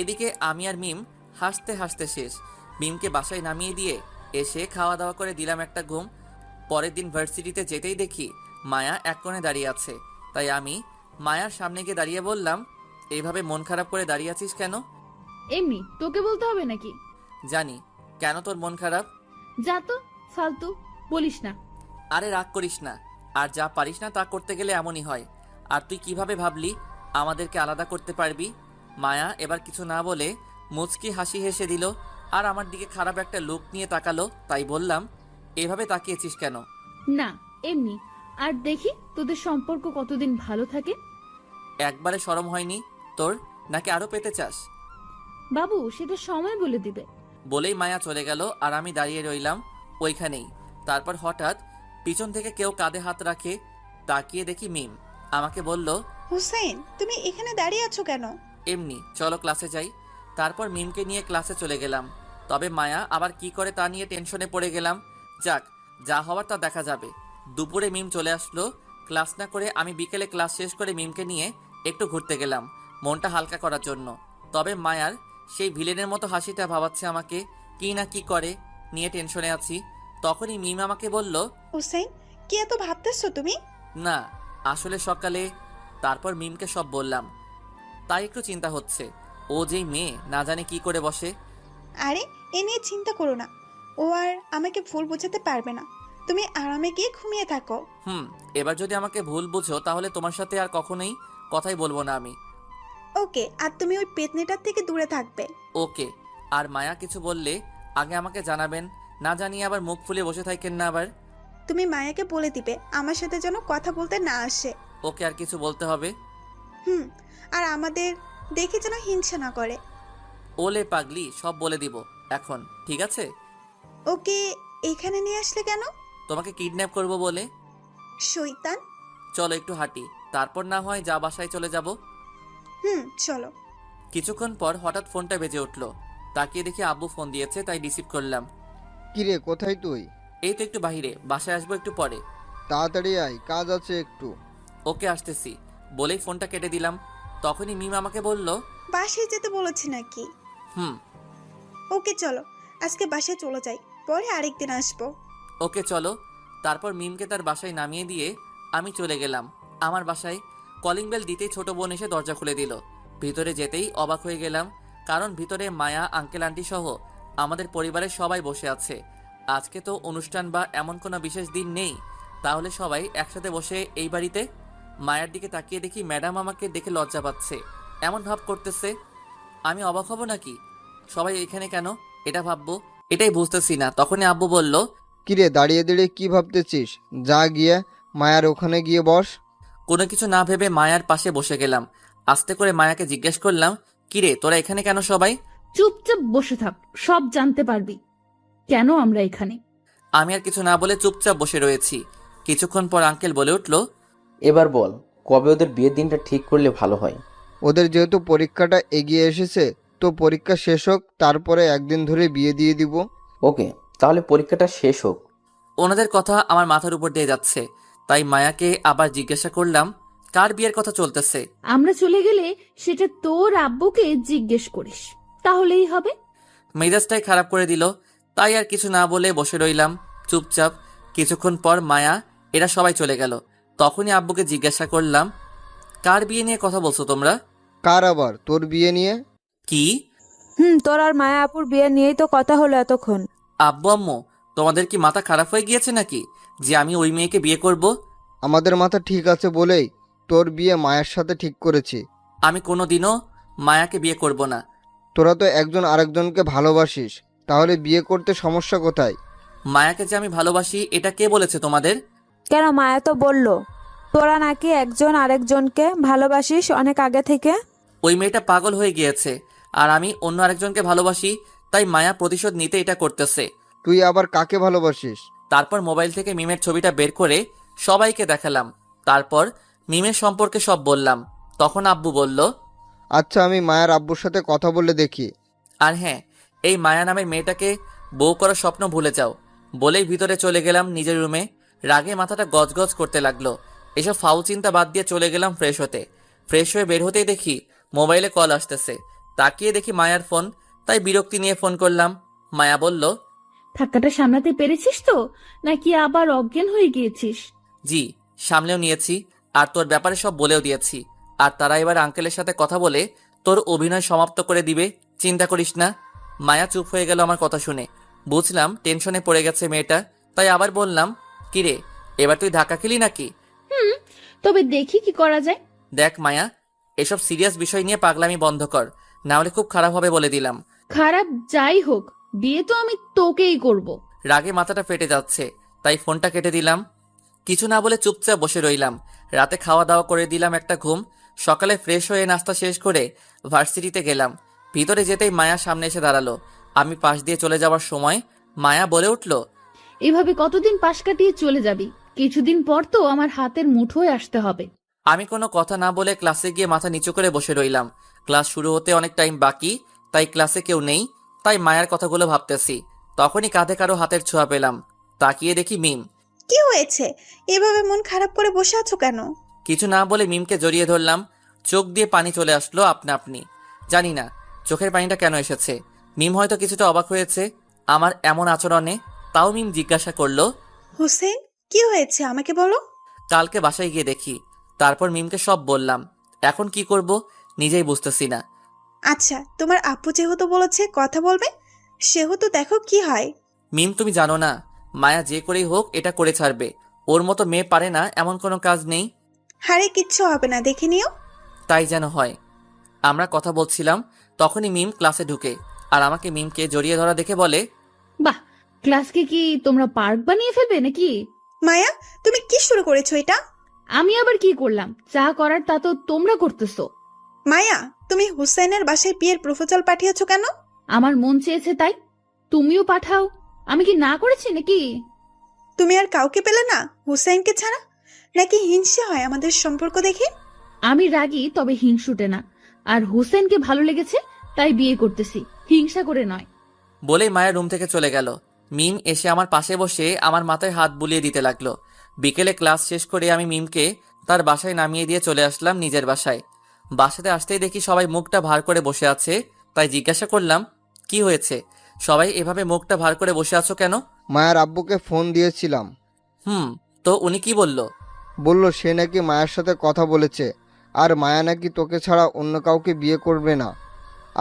এদিকে আমি আর মিম হাসতে হাসতে শেষ। মিমকে বাসায় নামিয়ে দিয়ে এসে খাওয়া দাওয়া করে দিলাম একটা ঘুম। পরের দিন ভার্সিটিতে যেতেই দেখি মায়া এক কোণে দাঁড়িয়ে আছে। তাই আমি মায়ার সামনে গিয়ে দাঁড়িয়ে বললাম, এইভাবে মন খারাপ করে দাঁড়িয়ে আছিস কেন? এমনি তোকে বলতে হবে নাকি? জানি কেন তোর মন খারাপ। যা তো, ফালতু বলিস না। আরে রাগ করিস না, আর যা পারিস না তা করতে গেলে এমনই হয়। আর তুই কিভাবে ভাবলি আমাদেরকে আলাদা করতে পারবি? মায়া এবার কিছু না বলে মুচকি হাসি হেসে দিল আর আমার দিকে খারাপ একটা লুক নিয়ে তাকালো। তাই বললাম, এভাবে তাকিয়েছিস কেন? না, এমনি। আর দেখি তোদের সম্পর্ক কতদিন ভালো থাকে। একবারে শরম হয়নি তোর, নাকি আরো পেতে চাস? বাবু, সেটা সময় বলে দিবে। বলেই মায়া চলে গেল আর আমি দাঁড়িয়ে রইলাম ওইখানেই। তারপর হঠাৎ পিছন থেকে কেউ কাঁধে হাত রাখে। তাকিয়ে দেখি মিম। আমাকে বলল, হুসেন, তুমি এখানে দাঁড়িয়ে আছো কেন? এমনি, চলো ক্লাসে যাই। তারপর মিমকে নিয়ে ক্লাসে চলে গেলাম। তবে মায়া আবার কি করে তা নিয়ে টেনশনে পড়ে গেলাম। যাক, যা হওয়ার তা দেখা যাবে। দুপুরে মিম চলে আসলো। ক্লাস না করে আমি বিকেলে ক্লাস শেষ করে মিমকে নিয়ে একটু ঘুরতে গেলাম মনটা হালকা করার জন্য। তবে মায়ার সেই ভিলেনের মতো হাসিটা ভাবাচ্ছে আমাকে, কি না কি করে নিয়ে টেনশনে আছি। তখনই মিম আমাকে বলল, হুসেন, কি এত ভাবতেছো তুমি? না, আসলে সকালে। তারপর মিমকে সব বললাম। তাই একটু চিন্তা হচ্ছে, ও যেই মেয়ে না জানে কি করে বসে। আরে, এ নিয়ে চিন্তা করো না, ও আর আমাকে ভুল বোঝাতে পারবে না। তুমি আরামে গিয়ে ঘুমিয়ে থাকো। এবার যদি আমাকে ভুল বুঝো তাহলে তোমার সাথে আর কখনোই কথাই বলবো না আমি। ওকে, আর তুমি ওই পেতনিটার থেকে দূরে থাকবে। ওকে। আর মায়া কিছু বললে আগে আমাকে জানাবেন, না জানিয়ে আবার মুখ ফুলে বসে থাকেন না আবার। তুমি মায়াকে বলে দিবে আমার সাথে যেন কথা বলতে না আসে। ওকে, আর কিছু বলতে হবে? আর আমাদের দেখে যেন হিংসা না করে। ওলে পাগলি, সব বলে দিব এখন, ঠিক আছে? ওকে এখানে নিয়ে আসলে কেন? তোমাকে কিডন্যাপ করব বলে। শয়তান। চলো একটু হাঁটি, তারপর না হয় যা বাসায় চলে যাব। চলো। কিছুক্ষণ পর হঠাৎ ফোনটা বেজে উঠলো। তাকিয়ে দেখি আব্বু ফোন দিয়েছে, তাই রিসিভ করলাম। কিরে, কোথায় তুই? এই তো একটু বাহিরে, বাসায় আসবো একটু পরে। তাড়াতাড়ি আয়, কাজ আছে একটু। ওকে, আসতেছি। বলেই ফোনটা কেটে দিলাম। তখনই মিম আমাকে বলল, বাসায় যেতে বলেছি নাকি? হুম। ওকে চলো, আজকে বাসায় চলে যাই, পরে আরেকদিন আসবো। ওকে চলো। তারপর মিমকে তার বাসায় নামিয়ে দিয়ে আমি চলে গেলাম আমার বাসায়। কলিং বেল দিতেই ছোট বোন এসে দরজা খুলে দিল। ভিতরে যেতেই অবাক হয়ে গেলাম, কারণ ভিতরে মায়া, আঙ্কেল, আন্টি সহ আমাদের পরিবারের সবাই বসে আছে। আজকে তো অনুষ্ঠান বা এমন কোনো বিশেষ দিন নেই, তাহলে সবাই একসাথে বসে এই বাড়িতে। মায়ের দিকে তাকিয়ে দেখি ম্যাডাম আমাকে দেখে লজ্জা পাচ্ছে, এমন ভাব করতেছে। আমি অবাক হব নাকি? সবাই এখানে কেন এটা ভাববো, এটাই বুঝতেছি না। তখনই আব্বু বলল, কিরে, দাঁড়িয়ে দাঁড়িয়ে কি ভাবতেছিস? যা গিয়ে মায়ার ওখানে গিয়ে বস। কোনো কিছু না ভেবে মায়ার পাশে বসে গেলাম। আস্তে করে মায়াকে জিজ্ঞেস করলাম, কিরে তোরা এখানে কেন সবাই? চুপচাপ বসে থাক, সব জানতে পারবি। কেন আমরা এখানে? আমি আর কিছু না বলে চুপচাপ বসে রয়েছি। কিছুক্ষণ পর আঙ্কেল বলে উঠল, এবার বল, কবে ওদের বিয়ের দিনটা ঠিক করলে ভালো হয়? ওদের যেহেতু পরীক্ষাটা এগিয়ে এসেছে, তো পরীক্ষা শেষ হোক, তারপরে একদিন ধরে বিয়ে দিয়ে দিব। ওকে, তাহলে পরীক্ষাটা শেষ হোক। ওনাদের কথা আমার মাথার উপর দিয়ে যাচ্ছে, তাই মায়াকে আবার জিজ্ঞাসা করলাম, কার বিয়ের কথা চলতেছে? আমরা চলে গেলে সেটা তোর আব্বুকে জিজ্ঞেস করিস, তাহলেই হবে। মেজাজটাই খারাপ করে দিল, তাই আর কিছু না বলে বসে রইলাম চুপচাপ। কিছুক্ষণ পর মায়া এরা সবাই চলে গেল। তখনই আব্বুকে জিজ্ঞাসা করলাম, কার বিয়ে নিয়ে কথা বলছো তোমরা? কার আবার? তোর বিয়ে নিয়ে। কি? তোর আর মায়া আপুর বিয়ে নিয়েই তো কথা হলো এতক্ষণ। আব্বু আম্মু, তোমাদের কি মাথা খারাপ হয়ে গিয়েছে নাকি যে আমি ওই মেয়েকে বিয়ে করব? আমাদের মাথা ঠিক আছে বলেই তোর বিয়ে মায়ের সাথে ঠিক করেছি। আমি কোনোদিনও মায়াকে বিয়ে করব না। তোরা তো একজন আরেকজনকে ভালোবাসিস, তাহলে বিয়ে করতে সমস্যা কোথায়? মায়াকে যে আমি ভালোবাসি এটা কে বলেছে তোমাদের? কেন, মায়া তো বললো তোরা নাকি একজন আরেকজনকে ভালোবাসিস অনেক আগে থেকে। ওই মেয়েটা পাগল হয়ে গিয়েছে, আর আমি অন্য আরেকজনকে ভালোবাসি, তাই মায়া প্রতিশোধ নিতে এটা করতেছে। তুই আবার কাকে ভালোবাসিস? তারপর মোবাইল থেকে মিমের ছবিটা বের করে সবাইকে দেখালাম। তারপর মিমের সম্পর্কে সব বললাম। তখন আব্বু বলল, আচ্ছা, আমি মায়ের আব্বুর সাথে কথা বলে দেখি। আর হ্যাঁ, এই মায়া নামের মেয়েটাকে বউ করার স্বপ্ন ভুলে যাও। বলেই ভিতরে চলে গেলাম নিজের রুমে। রাগে মাথাটা গজগজ করতে লাগলো। এসব ফাউল চিন্তা বাদ দিয়ে চলে গেলাম ফ্রেশ হতে। ফ্রেশ হয়ে বের হতেই দেখি মোবাইলে কল আসতেছে। তাকিয়ে দেখি মায়ার ফোন, তাই বিরক্তি নিয়ে ফোন করলাম। মায়া বলল, ধাক্কাটা সামলাতে পেরেছিস তো, নাকি আবার অজ্ঞান হয়ে গিয়েছিস? জি, সামলেও নিয়েছি, আর তোর ব্যাপারে সব বলেও দিয়েছি। আর তারা এবার আঙ্কেলের সাথে কথা বলে তোর অভিনয় সমাপ্ত করে দিবে, চিন্তা করিস না। মায়া চুপ হয়ে গেল আমার কথা শুনে। বুঝলাম টেনশনে পড়ে গেছে মেয়েটা, তাই আবার বললাম, কিরে, এবার তুই ধাক্কা খেলি নাকি? তবে দেখি কি করা যায়। দেখ মায়া, এসব সিরিয়াস বিষয় নিয়ে পাগলামি বন্ধ কর, না হলে খুব খারাপ হবে বলে দিলাম। খারাপ যাই হোক, বিয়ে তো আমি তোকেই করব। রাগে মাথাটা ফেটে যাচ্ছে, তাই ফোনটা কেটে দিলাম। কিছু না বলে চুপচাপ বসে রইলাম। রাতে খাওয়া দাওয়া করে দিলাম একটা ঘুম। সকালে ফ্রেশ হয়ে নাস্তা শেষ করে ভার্সিটিতে গেলাম। ভিতরে যেতেই মায়া সামনে এসে দাঁড়ালো। আমি পাশ দিয়ে চলে যাওয়ার সময় মায়া বলে উঠল, এভাবে কতদিন পাশ কাটিয়ে চলে যাবি? কিছুদিন পর তো আমার হাতের মুঠোয় আসতে হবে। আমি কোনো কথা না বলে ক্লাসে গিয়ে মাথা নিচু করে বসে রইলাম। ক্লাস শুরু হতে অনেক টাইম বাকি, তাই ক্লাসে কেউ নেই, তাই মায়ের কথাগুলো ভাবতেছি। তখনই কাঁধে কারো হাতের ছোঁয়া পেলাম। তাকিয়ে দেখি মিম। কি হয়েছে? এভাবে মন খারাপ করে বসে আছো কেন? কিছু না বলে মিমকে জড়িয়ে ধরলাম। চোখ দিয়ে পানি চলে আসলো আপনা আপনি। জানি না চোখের পানিটা কেন এসেছে। মিম হয়তো কিছুটা অবাক হয়েছে আমার এমন আচরণে, তাও মিম জিজ্ঞাসা করলো, হোসেন, কি হয়েছে আমাকে বলো। কালকে বাসায় গিয়ে দেখি। তারপর মিমকে সব বললাম। এখন কি করব নিজেই বুঝতেছি না। আচ্ছা, তোমার আপু যেহেতু বলেছে কথা বলবে, সেহেতু দেখো কি হয়। মিম, তুমি জানো না, মায়া যে করেই হোক এটা করে ছাড়বে। ওর মতো মেয়ে পারে না এমন কোনো কাজ নেই। হারে কিচ্ছু হবে না, দেখে নিও। তাই যেন হয়। আমরা কথা বলছিলাম, তখনই মিম ক্লাসে ঢুকে আর আমাকে মিমকে জড়িয়ে ধরা দেখে বলে, বাহ, ক্লাসকে কি তোমরা পার্ক বানিয়ে ফেলবে নাকি? মায়া, তুমি কি শুরু করেছো এটা? আমি আবার কি করলাম? যা করার তা তো তোমরা করতেছো। মায়া, তুমি হুসেনের বাসায় বিয়ের প্রপোজাল পাঠিয়েছো কেন? আমার মন চেয়েছে তাই। তুমিও পাঠাও। আমি কি না করেছি নাকি? তুমি আর কাউকে পেলে না হুসেনকে ছাড়া? নাকি হিংসে হয় আমাদের সম্পর্ক দেখে? আমি রাগী, তবে হিংসুটে না। আর হোসেনকে ভালো লেগেছে, তাই বিয়ে করতেছি, হিংসা করে নয়। বলেই মায়া রুম থেকে চলে গেল। মিম এসে আমার পাশে বসে আমার মাথায় হাত বুলিয়ে দিতে লাগলো। বিকেলে ক্লাস শেষ করে আমি মিমকে তার বাসায় নামিয়ে দিয়ে চলে আসলাম নিজের বাসায়। বাসাতে আসতেই দেখি সবাই মুখটা ভার করে বসে আছে, তাই জিজ্ঞাসা করলাম, কি হয়েছে? সবাই এভাবে মুখটা ভার করে বসে আছো কেন? মায়ের আব্বুকে ফোন দিয়েছিলাম। তো উনি কি বলল? বলল সে নাকি মায়ের সাথে কথা বলেছে, আর মায়া নাকি তোকে ছাড়া অন্য কাউকে বিয়ে করবে না,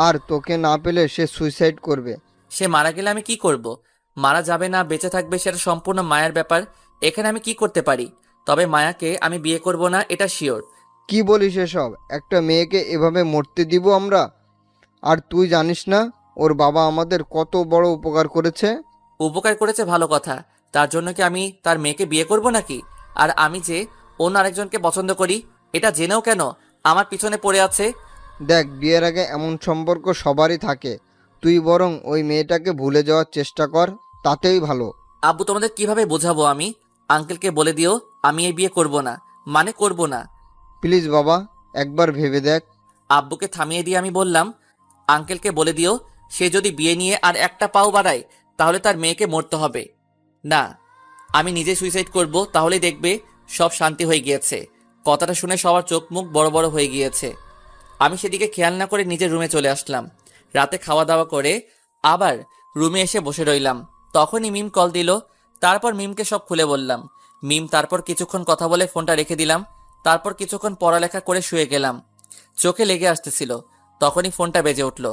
আর তোকে না পেলে সে সুইসাইড করবে। সে মারা গেলে আমি কি করব? মারা যাবে না বেঁচে থাকবে সেটা সম্পূর্ণ মায়ের ব্যাপার। এখানে আমি কি করতে পারি? তবে মায়াকে আমি বিয়ে করব না, এটা শিওর। কি বলিস এসব? একটা মেয়েকে এভাবে মরতে দিব আমরা? আর তুই জানিস না ওর বাবা আমাদের কত বড় উপকার করেছে? উপকার করেছে ভালো কথা, তার জন্য কি আমি তার মেয়েকে বিয়ে করব নাকি? আর আমি যে অন্য আরেকজনকে পছন্দ করি এটা জেনেও কেন আমার পিছনে পড়ে আছে? দেখ, বিয়ের আগে এমন সম্পর্ক সবারই থাকে। তুই বরং ওই মেয়েটাকে ভুলে যাওয়ার চেষ্টা কর। তাতেই ভালো। আব্বু তোমাদের কিভাবে বোঝাবো আমি? আঙ্কেলকে বলে দিও আমি এই বিয়ে করব না, মানে করব না। প্লিজ বাবা, একবার ভেবে দেখ। আব্বুকে থামিয়ে দিয়ে আমি বললাম, আঙ্কেলকে বলে দিও সে যদি বিয়ে নিয়ে আর একটা পাও বাড়ায় তাহলে তার মেয়েকে মরতে হবে। না, আমি নিজে সুইসাইড করব, তাহলেই দেখবে সব শান্তি হয়ে গিয়েছে। কথাটা শুনে সবার চোখ মুখ বড় বড় হয়ে গিয়েছে। আমি সেদিকে খেয়াল না করে নিজের রুমে চলে আসলাম। রাতে খাওয়া দাওয়া করে আবার রুমে এসে বসে রইলাম। তখনই মিম কল দিল। তারপর মিমকে সব খুলে বললাম। মিম তারপর কিছুক্ষণ কথা বলে ফোনটা রেখে দিলাম। তারপর কিছুক্ষণ পড়ালেখা করে শুয়ে গেলাম। চোখে লেগে আসতেছিল, তখনই ফোনটা বেজে উঠল।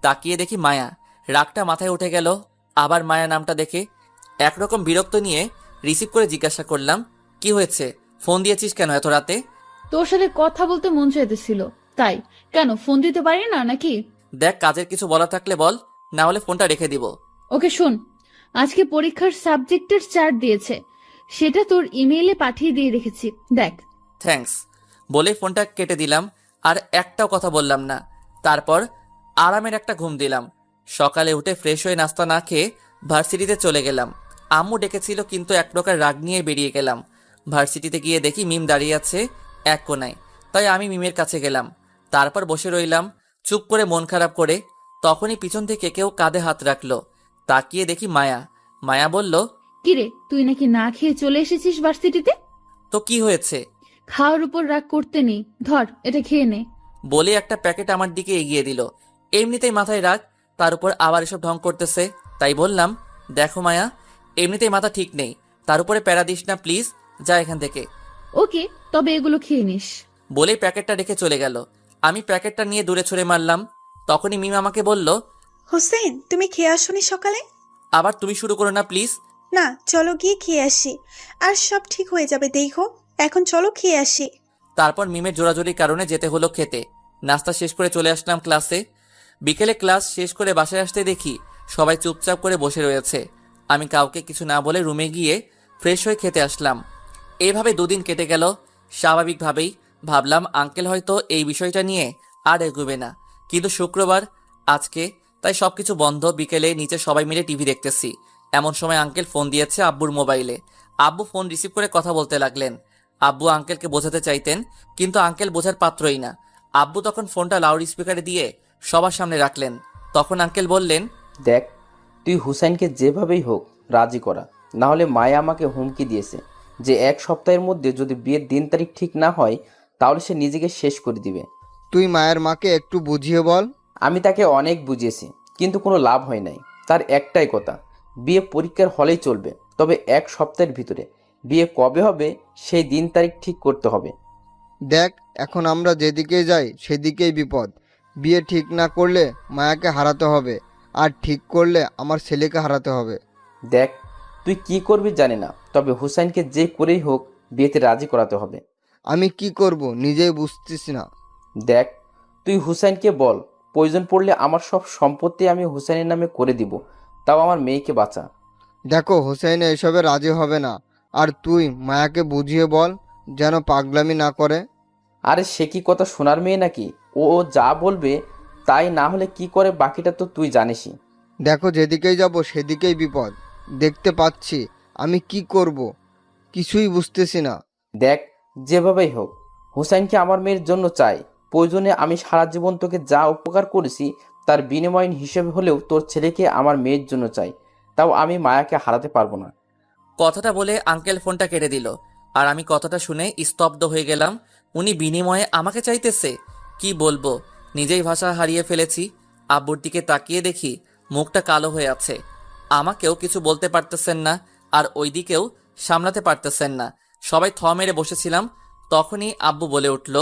তাকিয়ে দেখি মায়া। রাগটা মাথায় উঠে গেল। আবার মায়া নামটা দেখে একরকম বিরক্ত নিয়ে রিসিভ করে জিজ্ঞাসা করলাম, কি হয়েছে, ফোন দিয়েছিস কেন এত রাতে? তোর সাথে কথা বলতে মন চাইতেছিল, তাই। কেন, ফোন দিতে পারি না নাকি? দেখ, কাজের কিছু বলা থাকলে বল, না হলে ফোনটা রেখে দিব। ওকে শোন, আজকে পরীক্ষার সাবজেক্টের চার্ট দিয়েছে, সেটা তোর ইমেইলে পাঠিয়ে দিয়ে রেখেছি, দেখ। থ্যাঙ্কস বলে ফোনটা কেটে দিলাম। আর একটাও কথা বললাম না। তারপর আরামের একটা ঘুম দিলাম। সকালে উঠে ফ্রেশ হয়ে নাস্তা না খেয়ে ভার্সিটিতে চলে গেলাম। আম্মু ডেকেছিল, কিন্তু এক প্রকার রাগ নিয়ে বেরিয়ে গেলাম। ভার্সিটিতে গিয়ে দেখি মিম দাঁড়িয়ে আছে এক কোনায়, তাই আমি মিমের কাছে গেলাম। তারপর বসে রইলাম চুপ করে, মন খারাপ করে। তখনই পিছন থেকে কেউ কাঁধে হাত রাখলো। তাকিয়ে দেখি মায়া। মায়া বলল, কিরে, তুই নাকি না খেয়ে চলে এসেছিস ভার্সিটিতে? তো কি হয়েছে? খাওয়ার উপর রাগ করতে নেই, ধর এটা খেয়ে নে। বলে একটা প্যাকেট আমার দিকে এগিয়ে দিল। এমনিতেই মাথায় রাগ, তার উপর আবার এসব ঢং করতেছে। তাই বললাম, দেখো মায়া, এমনিতেই মাথা ঠিক নেই, তার উপরে প্যারা দিস না প্লিজ, যা এখান থেকে। ওকে, তবে এগুলো খেয়ে নিস। বলেই প্যাকেটটা রেখে চলে গেল। আমি প্যাকেটটা নিয়ে দূরে ছুঁড়ে মারলাম। তখনই মিম আমাকে বলল, হোসেন, তুমি খেয়ে আসোনি সকালে? আবার তুমি শুরু করো না প্লিজ। না, চলো গিয়ে খেয়ে আসি, আর সব ঠিক হয়ে যাবে দেখো। এখন চলো খেয়ে আসি। তারপর মিমের জোরাজোরির কারণে যেতে হলো খেতে। নাস্তা শেষ করে চলে আসলাম ক্লাসে। বিকেলে ক্লাস শেষ করে বাসায় আসতে দেখি সবাই চুপচাপ করে বসে রয়েছে। আমি কাউকে কিছু না বলে রুমে গিয়ে ফ্রেশ হয়ে খেতে আসলাম। এইভাবে দুদিন কেটে গেল। স্বাভাবিকভাবেই ভাবলাম আঙ্কেল হয়তো এই বিষয়টা নিয়ে আর এগোবে না, কিন্তু শুক্রবার আজকে, তাই সবকিছু বন্ধ। বিকেলে নিচে সবাই মিলে টিভি দেখতেছি। এমন সময় আঙ্কেল ফোন দিয়েছে আব্বুর মোবাইলে। আব্বু ফোন রিসিভ করে কথা বলতে লাগলেন। আব্বু আঙ্কেলকে বোঝাতে চাইতেন, কিন্তু আঙ্কেল বোঝার পাত্রই না। আব্বু তখন ফোনটা লাউড স্পিকারে দিয়ে সবার সামনে রাখলেন। তখন আঙ্কেল বললেন, দেখ, তুই হুসাইনকে যেভাবেই হোক রাজি করা, না হলে মায়া আমাকে হুমকি দিয়েছে যে 1 সপ্তাহের মধ্যে যদি বিয়ের দিন তারিখ ঠিক না হয় তাহলে সে নিজেকে শেষ করে দিবে। তুই মায়ের মাকে একটু বুঝিয়ে বল। আমি তাকে অনেক বুঝিয়েছি, কিন্তু কোনো লাভ হয় নাই। তার একটাই কথা, বিয়ে পরীক্ষার হলেই চলবে, তবে 1 সপ্তাহের ভিতরে। বিয়ে কবে হবে সেই দিন তারিখ ঠিক করতে হবে। দেখ, এখন আমরা যেদিকে যাই সেদিকেই বিপদ। বিয়ে ঠিক না করলে মায়াকে হারাতে হবে, আর ঠিক করলে আমার ছেলেকে হারাতে হবে। দেখ, তুই কি করবি জানি না, তবে হুসাইনকে যে করেই হোক বিয়েতে রাজি করাতে হবে। আমি কি করব নিজেই বুঝতেছি না। দেখ, তুই হুসাইনকে বল, প্রয়োজন পড়লে আমার সব সম্পত্তি আমি হুসাইনের নামে করে দিব, তাও আমার মেয়েকে বাঁচা। দেখো, হোসেন এসবে রাজি হবে না। আর তুই মায়াকে বুঝিয়ে বল যেন পাগলামি না করে। আরে সে কি কথা শোনার মেয়ে নাকি? ও যা বলবে তাই, না হলে কি করে বাকিটা তো তুই জানিসই। দেখো, যেদিকেই যাব সেদিকেই বিপদ দেখতে পাচ্ছি। আমি কি করব কিছুই বুঝতেছি না। দেখ, যেভাবেই হোক হুসাইনকে আমার মেয়ের জন্য চাই। প্রয়োজনে আমি সারা জীবন তোকে যা উপকার করেছি তার বিনিময় হিসেবে হলেও তোর ছেলেকে আমার মেয়ের জন্য চাই, তাও আমি মায়াকে হারাতে পারবো না। কথাটা বলে আঙ্কেল ফোনটা কেটে দিল। আর আমি কথাটা শুনে স্তব্ধ হয়ে গেলাম। উনি বিনিময়ে আমাকে চাইতেছে? কি বলবো, নিজেই ভাষা হারিয়ে ফেলেছি। আব্বুর দিকে তাকিয়ে দেখি মুখটা কালো হয়ে আছে। আমাকেও কিছু বলতে পারতেছেন না, আর ওইদিকেও সামলাতে পারতেছেন না। সবাই থ মেরে বসেছিলাম। তখনই আব্বু বলে উঠল,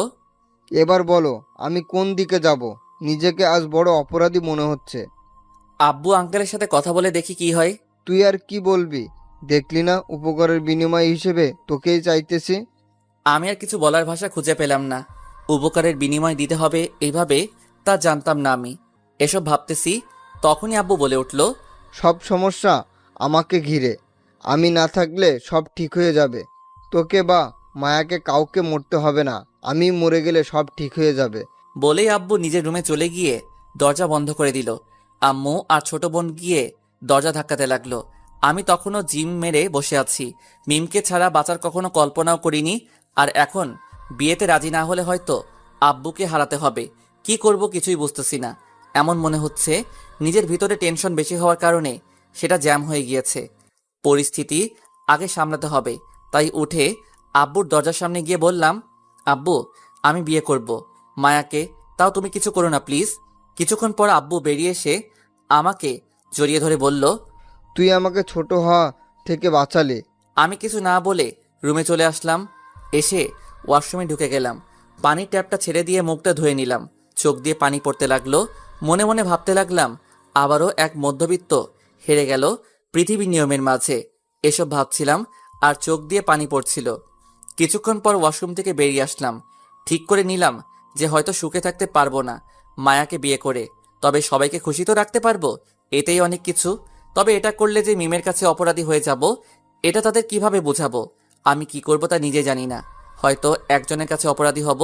এবার বলো, আমি কোন দিকে যাব? নিজেকে আজ বড় অপরাধী মনে হচ্ছে। আব্বু আঙ্কেলের সাথে কথা বলে দেখি কি হয়। তুই আর কি বলবি? দেখলি না, উপকারের বিনিময় হিসেবে তোকেই চাইতেছি। আমি আর কিছু বলার ভাষা খুঁজে পেলাম না। উপকারের বিনিময় দিতে হবে এইভাবে তা জানতাম না আমি। এসব ভাবতেছি, তখনই আব্বু বলে উঠল, সব সমস্যা আমাকে ঘিরে। আমি না থাকলে সব ঠিক হয়ে যাবে। তোকে বা মায়াকে কাউকে মরতে হবে না। আমি মরে গেলে সব ঠিক হয়ে যাবে। বলেই আব্বু নিজের রুমে চলে গিয়ে দরজা বন্ধ করে দিল। আম্মু আর ছোট বোন গিয়ে দরজা ধাক্কাতে লাগলো। আমি তখনও জিম মেরে বসে আছি। মিমকে ছাড়া বাঁচার কখনো কল্পনাও করিনি। আর এখন বিয়েতে রাজি না হলে হয়তো আব্বুকে হারাতে হবে। কি করব কিছুই বুঝতেছি না। এমন মনে হচ্ছে নিজের ভিতরে টেনশন বেশি হওয়ার কারণে সেটা জ্যাম হয়ে গিয়েছে। পরিস্থিতি আগে সামলাতে হবে। তাই উঠে আব্বুর দরজার সামনে গিয়ে বললাম, আব্বু আমি বিয়ে করব মায়াকে, তাও তুমি কিছু করো না প্লিজ। কিছুক্ষণ পর আব্বু বেরিয়ে এসে আমাকে জড়িয়ে ধরে বলল, তুই আমাকে ছোট হওয়া থেকে বাঁচালে। আমি কিছু না বলে রুমে চলে আসলাম। এসে ওয়াশরুমে ঢুকে গেলাম। পানির ট্যাপটা ছেড়ে দিয়ে মুখটা ধুয়ে নিলাম। চোখ দিয়ে পানি পড়তে লাগলো। মনে মনে ভাবতে লাগলাম, আবারও এক মধ্যবিত্ত হেরে গেল পৃথিবীর নিয়মের মাঝে। এসব ভাবছিলাম আর চোখ দিয়ে পানি পড়ছিল। কিছুক্ষণ পর ওয়াশরুম থেকে বেরিয়ে আসলাম। ঠিক করে নিলাম যে হয়তো সুখে থাকতে পারবো না মায়াকে বিয়ে করে, তবে সবাইকে খুশি তো রাখতে পারবো, এতেই অনেক কিছু। তবে এটা করলে যে মিমের কাছে অপরাধী হয়ে যাব, এটা তাদের কিভাবে বোঝাবো? আমি কি করব তা নিজে জানি না। হয়তো একজনের কাছে অপরাধী হব,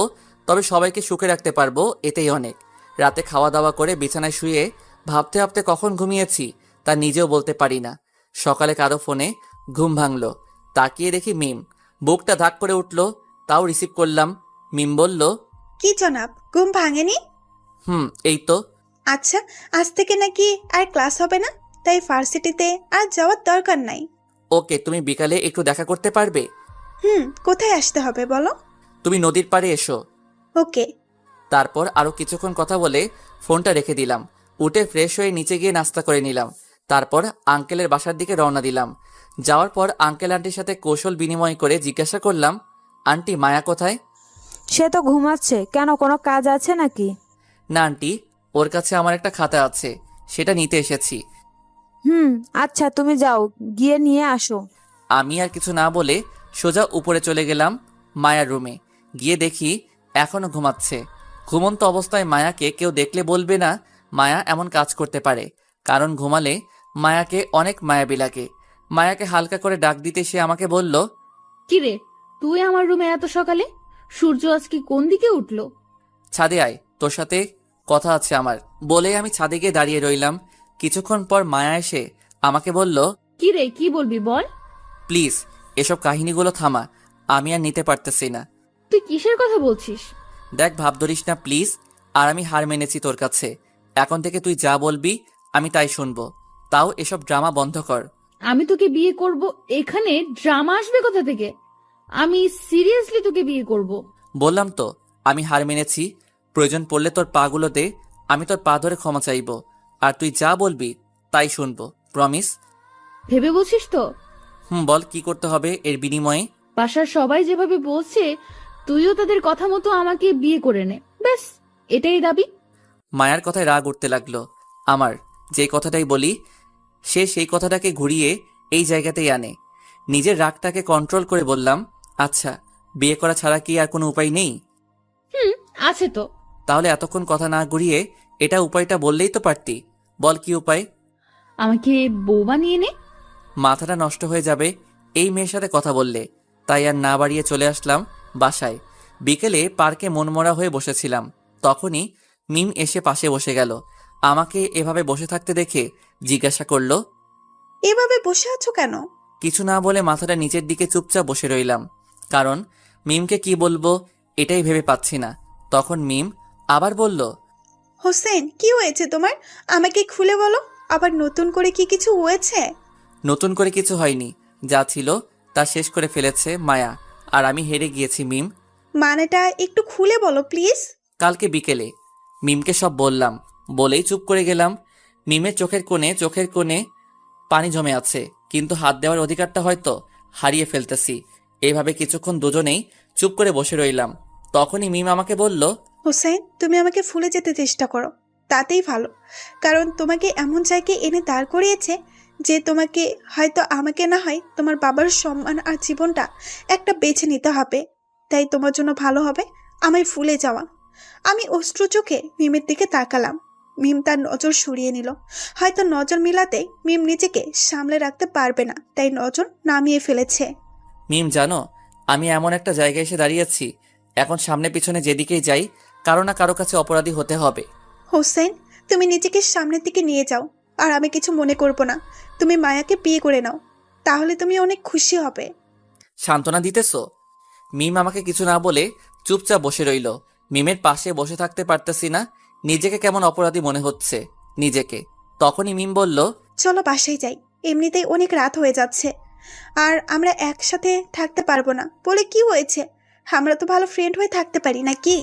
তবে সবাইকে সুখে রাখতে পারবো, এতেই অনেক। রাতে খাওয়া দাওয়া করে বিছানায় শুয়ে ভাবতে ভাবতে কখন ঘুমিয়েছি তা নিজেও বলতে পারি না। সকালে কারো ফোনে ঘুম ভাঙলো। তাকিয়ে দেখি মিম। বুকটা ধাক করে উঠলো, তাও রিসিভ করলাম। মিম বলল, কি জনাব, ঘুম ভাঙেনি? এই তো। আচ্ছা, আজ থেকে নাকি আর ক্লাস হবে না, তাই ভার্সিটিতে আর যাওয়ার দরকার নাই। ওকে, তুমি বিকালে একটু দেখা করতে পারবে? কোথায় আসতে হবে বলো? তুমি নদীর পাড়ে এসো। ওকে। তারপর আরো কিছুক্ষণ কথা বলে ফোনটা রেখে দিলাম। উঠে ফ্রেশ হয়ে নিচে গিয়ে নাস্তা করে নিলাম। তারপর আঙ্কেলের বাসার দিকে রওনা দিলাম। যাওয়ার পর আঙ্কেল আন্টির সাথে কৌশল বিনিময় করে জিজ্ঞাসা করলাম, আন্টি মায়া কোথায়? সে তো ঘুমাচ্ছে। কেন, কোনো কাজ আছে নাকি? না আন্টি, ওর কাছে আমার একটা খাতা আছে, সেটা নিতে এসেছি। আচ্ছা, তুমি যাও, গিয়ে নিয়ে আসো। আমি আর কিছু না বলে সোজা উপরে চলে গেলাম মায়ার রুমে। গিয়ে দেখি এখনো ঘুমাচ্ছে। ঘুমন্ত অবস্থায় মায়াকে কেউ দেখলে বলবে না মায়া এমন কাজ করতে পারে, কারণ ঘুমালে মায়াকে অনেক মায়াবী লাগে। মায়াকে হালকা করে ডাক দিতে সে আমাকে বলল, কিরে, তুই আমার রুমে এত সকালে? সূর্য আজকে কোন দিকে উঠলো? ছাদে আয়, তোর সাথে কথা আছে আমার। বলে আমি ছাদে গিয়ে দাঁড়িয়ে রইলাম। কিছুক্ষণ পর মায়া এসে আমাকে বলল, কিরে, কি বলবি বল? প্লিজ এসব কাহিনীগুলো থামা, আমি আর নিতে পারতেছি না। তুই কিসের কথা বলছিস? দেখ, ভাব ধরিস না প্লিজ। আর আমি হার মেনেছি তোর কাছে। এখন থেকে তুই যা বলবি আমি তাই শুনবো। তাও এসব ড্রামা বন্ধ কর। আমি তোকে বিয়ে করব, এখানে ড্রামা আসবে কোথা থেকে? আমি সিরিয়াসলি তোকে বিয়ে করব। বললাম তো আমি হার মেনেছি। প্রয়োজন পড়লে তোর পাগুলো দে, আমি তোর পা ধরে ক্ষমা চাইবো। আর তুই যা বলবি তাই শুনবো, প্রমিস। ভেবে বলছিস তো? বল কি করতে হবে এর বিনিময়ে? বাসার সবাই যেভাবে বলছে, তুইও তাদের কথা মতো আমাকে বিয়ে করে নে, ব্যাস, এটাই দাবি। মায়ার কথায় রাগ উঠতে লাগলো আমার। যে কথাটাই বলি সে সেই কথাটাকে ঘুরিয়ে এই জায়গাতেই আনে। নিজের রাগটাকে কন্ট্রোল করে বললাম, আচ্ছা বিয়ে করা ছাড়া কি আর কোনো উপায় নেই? আছে তো। তাহলে এতক্ষণ কথা না ঘুরিয়ে এটা উপায়টা বললেই তো পারতি। বল কি উপায়? আমাকে বউ বানিয়ে নে। মাথাটা নষ্ট হয়ে যাবে এই মেয়ের সাথে কথা বললে। তাই আর না বাড়িয়ে চলে আসলাম বাসায়। বিকেলে পার্কে মনমরা হয়ে বসেছিলাম। তখনই মিম এসে পাশে বসে গেল। আমাকে এভাবে বসে থাকতে দেখে জিজ্ঞাসা করলো, এভাবে বসে আছো কেন? কিছু না বলে মাথাটা নিচের দিকে চুপচাপ বসে রইলাম, কারণ মিমকে কি বলবো এটাই ভেবে পাচ্ছি না। তখন মিম আবার বলল, হোসেন, কি হয়েছে তোমার? আমাকে খুলে বলো। আবার নতুন করে কি কিছু হয়েছে? নতুন করে কিছু হয়নি, যা ছিল তা শেষ করে ফেলেছে মায়া, আর আমি হেরে গিয়েছি মিম। মানেটা একটু খুলে বলো প্লিজ। কালকে বিকেলে মিমকে সব বললাম, বলেই চুপ করে গেলাম। মিমের চোখের কোণে পানি জমে আছে, কিন্তু হাত দেওয়ার অধিকারটা হয়তো হারিয়ে ফেলতেছি। এইভাবে কিছুক্ষণ দুজনেই চুপ করে বসে রইলাম। তখনই মিম আমাকে বলল, হোসেন, তুমি আমাকে ভুলে যেতে চেষ্টা করো, তাতেই ভালো। কারণ তোমাকে এমন জায়গায় এনে দাঁড় করিয়েছে যে তোমাকে, হয়তো আমাকে না হয়, তোমার বাবার সম্মান আর জীবনটা একটা বেছে নিতে হবে। তাই তোমার জন্য ভালো হবে আমায় ভুলে যাওয়া। আমি অশ্রু চোখে মিমের দিকে তাকালাম। মিম তার নজর সরিয়ে নিল। হয়তো নজর মিলাতে মিম নিজেকে সামলে রাখতে পারবে না, তাই নজর নামিয়ে ফেলেছে। মিম জানো, আমি এমন একটা জায়গায় এসে দাঁড়িয়েছি, এখন সামনে পিছনে যেদিকেই যাই কারো না কারো কাছে অপরাধী হতে হবে। হোসেন, তুমি নিজেকে সামনের দিকে নিয়ে যাও, আর আমি কিছু মনে করব না। তুমি মায়াকে বিয়ে করে নাও, তাহলে তুমি অনেক খুশি হবে। সান্ত্বনা দিতেছো? মিম আমাকে কিছু না বলে চুপচাপ বসে রইল। মিমের পাশে বসে থাকতে পারতেছি না, নিজেকে কেমন অপরাধী মনে হচ্ছে নিজেকে। তখনই মিম বলল, চলো বাসায় যাই, এমনিতেই অনেক রাত হয়ে যাচ্ছে। আর আমরা একসাথে থাকতে পারবো না বলে কি হয়েছে? আমরা তো ভালো ফ্রেন্ড হয়ে থাকতে পারি নাকি?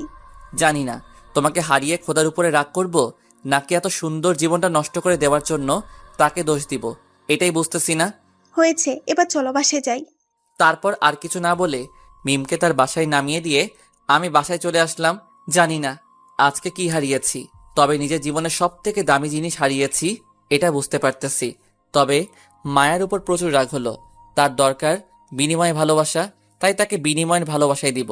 জানি না তোমাকে হারিয়ে খোদার উপরে রাগ করব নাকি এত সুন্দর জীবনটা নষ্ট করে দেওয়ার জন্য তাকে দোষ দিব, এটাই বুঝতেছি না। হয়েছে, এবার চলো বাসায় যাই। তারপর আর কিছু না বলে মিমকে তার বাসায় নামিয়ে দিয়ে আমি বাসায় চলে আসলাম। জানি না আজকে কি হারিয়েছি, তবে নিজের জীবনের সব থেকে দামি জিনিস হারিয়েছি এটা বুঝতে পারতেছি। তবে মায়ার উপর প্রচুর রাগ হলো। তার দরকার বিনিময় ভালোবাসা, তাই তাকে বিনিময়ের ভালোবাসাই দিব।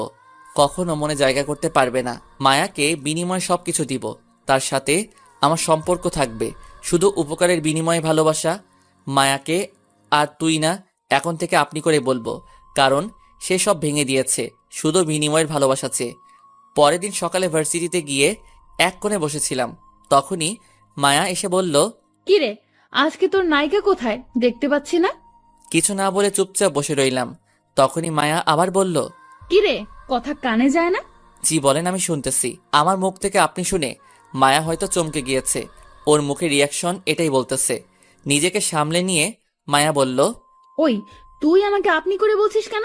কখনো মনে জায়গা করতে পারবে না। মায়াকে বিনিময় সবকিছু দিব, তার সাথে আমার সম্পর্ক থাকবে শুধু উপকারের বিনিময়ে ভালোবাসা। মায়াকে আর তুই না, এখন থেকে আপনি করে বলবো, কারণ সে সব ভেঙে দিয়েছে শুধু বিনিময়ের ভালোবাসা চেয়ে। পরের দিন সকালে ভার্সিটিতে গিয়ে এক কোণে বসেছিলাম, তখনই মায়া এসে বলল, কি রে, আজকে তোর নায়িকা কোথায়? দেখতে পাচ্ছি না। কিছু না বলে চুপচাপ বসে রইলাম। তখনই মায়া আবার বলল, কি রে, কথা কানে যায় না? জি বলেন, আমি শুনতেছি। আমার মুখ থেকে আপনি শুনে মায়া হয়তো চমকে গিয়েছে, ওর মুখে রিয়াকশন এটাই বলতেছে। নিজেকে সামলে নিয়ে মায়া বলল, ওই, তুই আমাকে আপনি করে বলছিস কেন?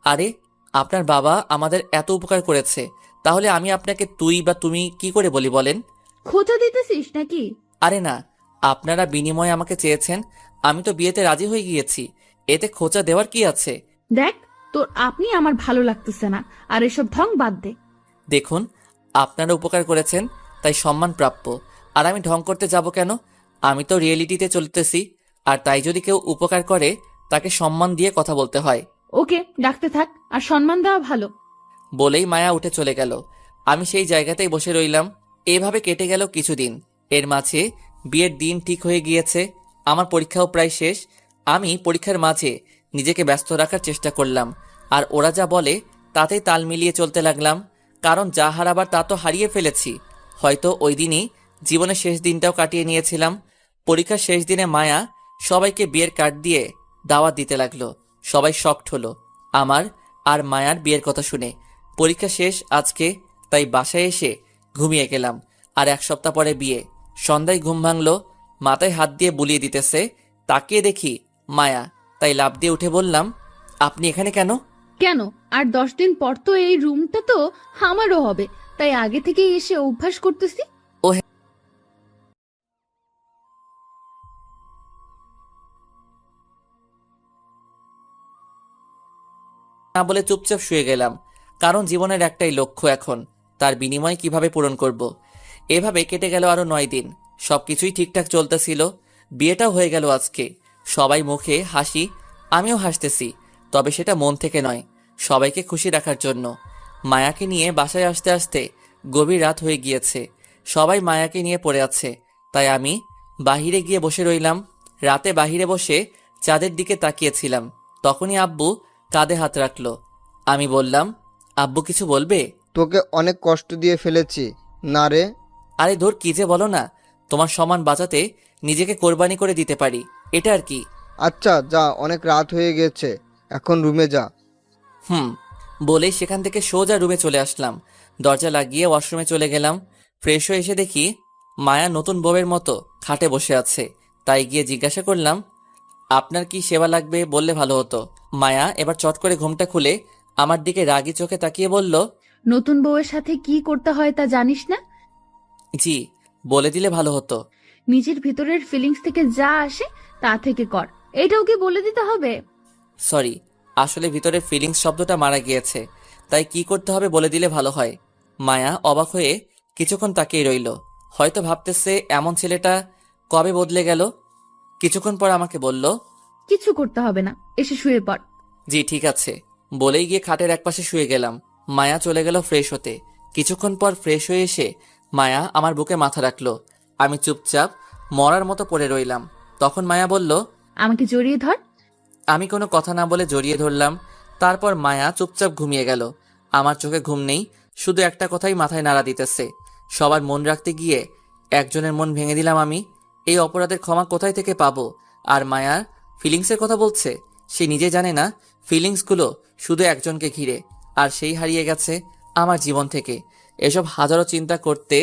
আরে আপনার বাবা আমাদের এত উপকার করেছে, তাহলে আমি আপনাকে তুই বা তুমি কি করে বলি বলেন? খোঁচা দিতেছিস নাকি? আরে না, আপনারা বিনিময়ে আমাকে চেয়েছেন, আমি তো বিয়েতে রাজি হয়ে গিয়েছি, এতে খোঁচা দেওয়ার কি আছে? দেখ, তোর আপনি আমার ভালো লাগতেছে না, আর এসব ঢং বাদ দে। দেখুন, আপনারা উপকার করেছেন তাই সম্মান প্রাপ্য, আর আমি ঢং করতে যাব কেন? আমি তো রিয়েলিটিতে চলতেছি, আর তাই যদি কেউ উপকার করে তাকে সম্মান দিয়ে কথা বলতে হয়। ওকে, ডাকতে থাক, আর সম্মান দেওয়া ভালো। বলেই মায়া উঠে চলে গেল। আমি সেই জায়গাতেই বসে রইলাম। এভাবে কেটে গেল কিছুদিন। এর মাঝে বিয়ের দিন ঠিক হয়ে গিয়েছে, আমার পরীক্ষাও প্রায় শেষ। আমি পরীক্ষার মাঝে নিজেকে ব্যস্ত রাখার চেষ্টা করলাম, আর ওরা যা বলে তাতেই তাল মিলিয়ে চলতে লাগলাম, কারণ যা হারাবার তা তো হারিয়ে ফেলেছি। হয়তো ওই দিনই জীবনের শেষ দিনটাও কাটিয়ে নিয়েছিলাম। পরীক্ষার শেষ দিনে মায়া সবাইকে বিয়ের কার্ড দিয়ে দাওয়াত দিতে লাগলো। সবাই শকড হলো আমার আর মায়ার বিয়ের কথা শুনে। পরীক্ষা শেষ আজকে, তাই বাসায় এসে ঘুমিয়ে গেলাম। আর এক সপ্তাহ পরে বিয়ে। সন্ধ্যায় ঘুম ভাঙলো, মাথায় হাত দিয়ে বুলিয়ে দিতেছে, তাকিয়ে দেখি মায়া, তাই লাফ দিয়ে উঠে বললাম, আপনি এখানে কেন? কেন, আর 10 দিন পর তো এই রুমটা তো আমারও হবে, তাই আগে থেকেই এসে অভ্যাস করতেছি। না বলে চুপচাপ শুয়ে গেলাম, কারণ জীবনের একটাই লক্ষ্য এখন, তার বিনিময় কিভাবে পূরণ করব। এভাবে কেটে গেল আরো 9 দিন। সবকিছুই ঠিকঠাক চলতেছিল। বিয়েটাও হয়ে গেল আজকে। সবাই মুখে হাসি, আমিও হাসতেছি, তবে সেটা মন থেকে নয়, সবাইকে খুশি রাখার জন্য। মায়াকে নিয়ে বাসায় আসতে আসতে গভীর রাত হয়ে গিয়েছে। সবাই মায়াকে নিয়ে পড়ে আছে, তাই আমি বাহিরে গিয়ে বসে রইলাম। রাতে বাহিরে বসে চাঁদের দিকে তাকিয়েছিলাম, তখনই আব্বু কাঁধে হাত রাখলো। আমি বললাম, আব্বু কিছু বলবে? তোকে অনেক কষ্ট দিয়ে ফেলেছি না রে। আরে ধর, কি যে বলো না, তোমার সম্মান বাঁচাতে নিজেকে কোরবানি করে দিতে পারি, এটা আর কি। আচ্ছা যা, অনেক রাত হয়ে গেছে, এখন রুমে যা। বলেই সেখান থেকে সোজা রুমে চলে আসলাম। দরজা লাগিয়ে ওয়াশরুমে চলে গেলাম। ফ্রেশ হয়ে এসে দেখি মায়া নতুন বউয়ের মতো খাটে বসে আছে, তাই গিয়ে জিজ্ঞাসা করলাম, আপনার কি সেবা লাগবে বললে ভালো হতো। মায়া এবার চট করে ঘুমটা খুলে আমার দিকে রাগী চোখে তাকিয়ে বলল, নতুন বউয়ের সাথে কি করতে হয় তা জানিস না? জি, বলে দিলে ভালো হতো। নিজের ভিতরের ফিলিংস থেকে যা আসে তা থেকে কর, এটাও কি বলে দিতে হবে? সরি, আসলে ভিতরে ফিলিংস শব্দটা মারা গিয়েছে, তাই কি করতে হবে বলে দিলে ভালো হয়। মায়া অবাক হয়ে কিছুক্ষণ তাকিয়ে রইল, হয়তো ভাবতেছে এমন ছেলেটা কবে বদলে গেল। কিছুক্ষণ পর আমাকে বলল, কিছু করতে হবে না, এসে শুয়ে পড়। জি ঠিক আছে, বলেই গিয়ে খাটের একপাশে শুয়ে গেলাম। মায়া চলে গেল ফ্রেশ হতে। কিছুক্ষণ পর ফ্রেশ হয়ে এসে মায়া আমার বুকে মাথা রাখলো। আমি চুপচাপ মরার মতো পড়ে রইলাম। তখন মায়া বলল, আমাকে জড়িয়ে ধর। আমি কোনো কথা না বলে জড়িয়ে ধরলাম। তারপর মায়া চুপচাপ ঘুমিয়ে গেল। আমার চোখে ঘুম নেই, শুধু একটা কথাই মাথায় নাড়া দিতেছে। সবার মন রাখতে গিয়ে একজনের মন ভেঙে দিলাম আমি। এই অপরাধের ক্ষমা কোথায় থেকে পাবো? আর মায়ার ফিলিংসের কথা বলছে, সে নিজে জানে না ফিলিংসগুলো শুধু একজনকে ঘিরে, আর সেই হারিয়ে গেছে আমার জীবন থেকে। এসব হাজারো চিন্তা করতে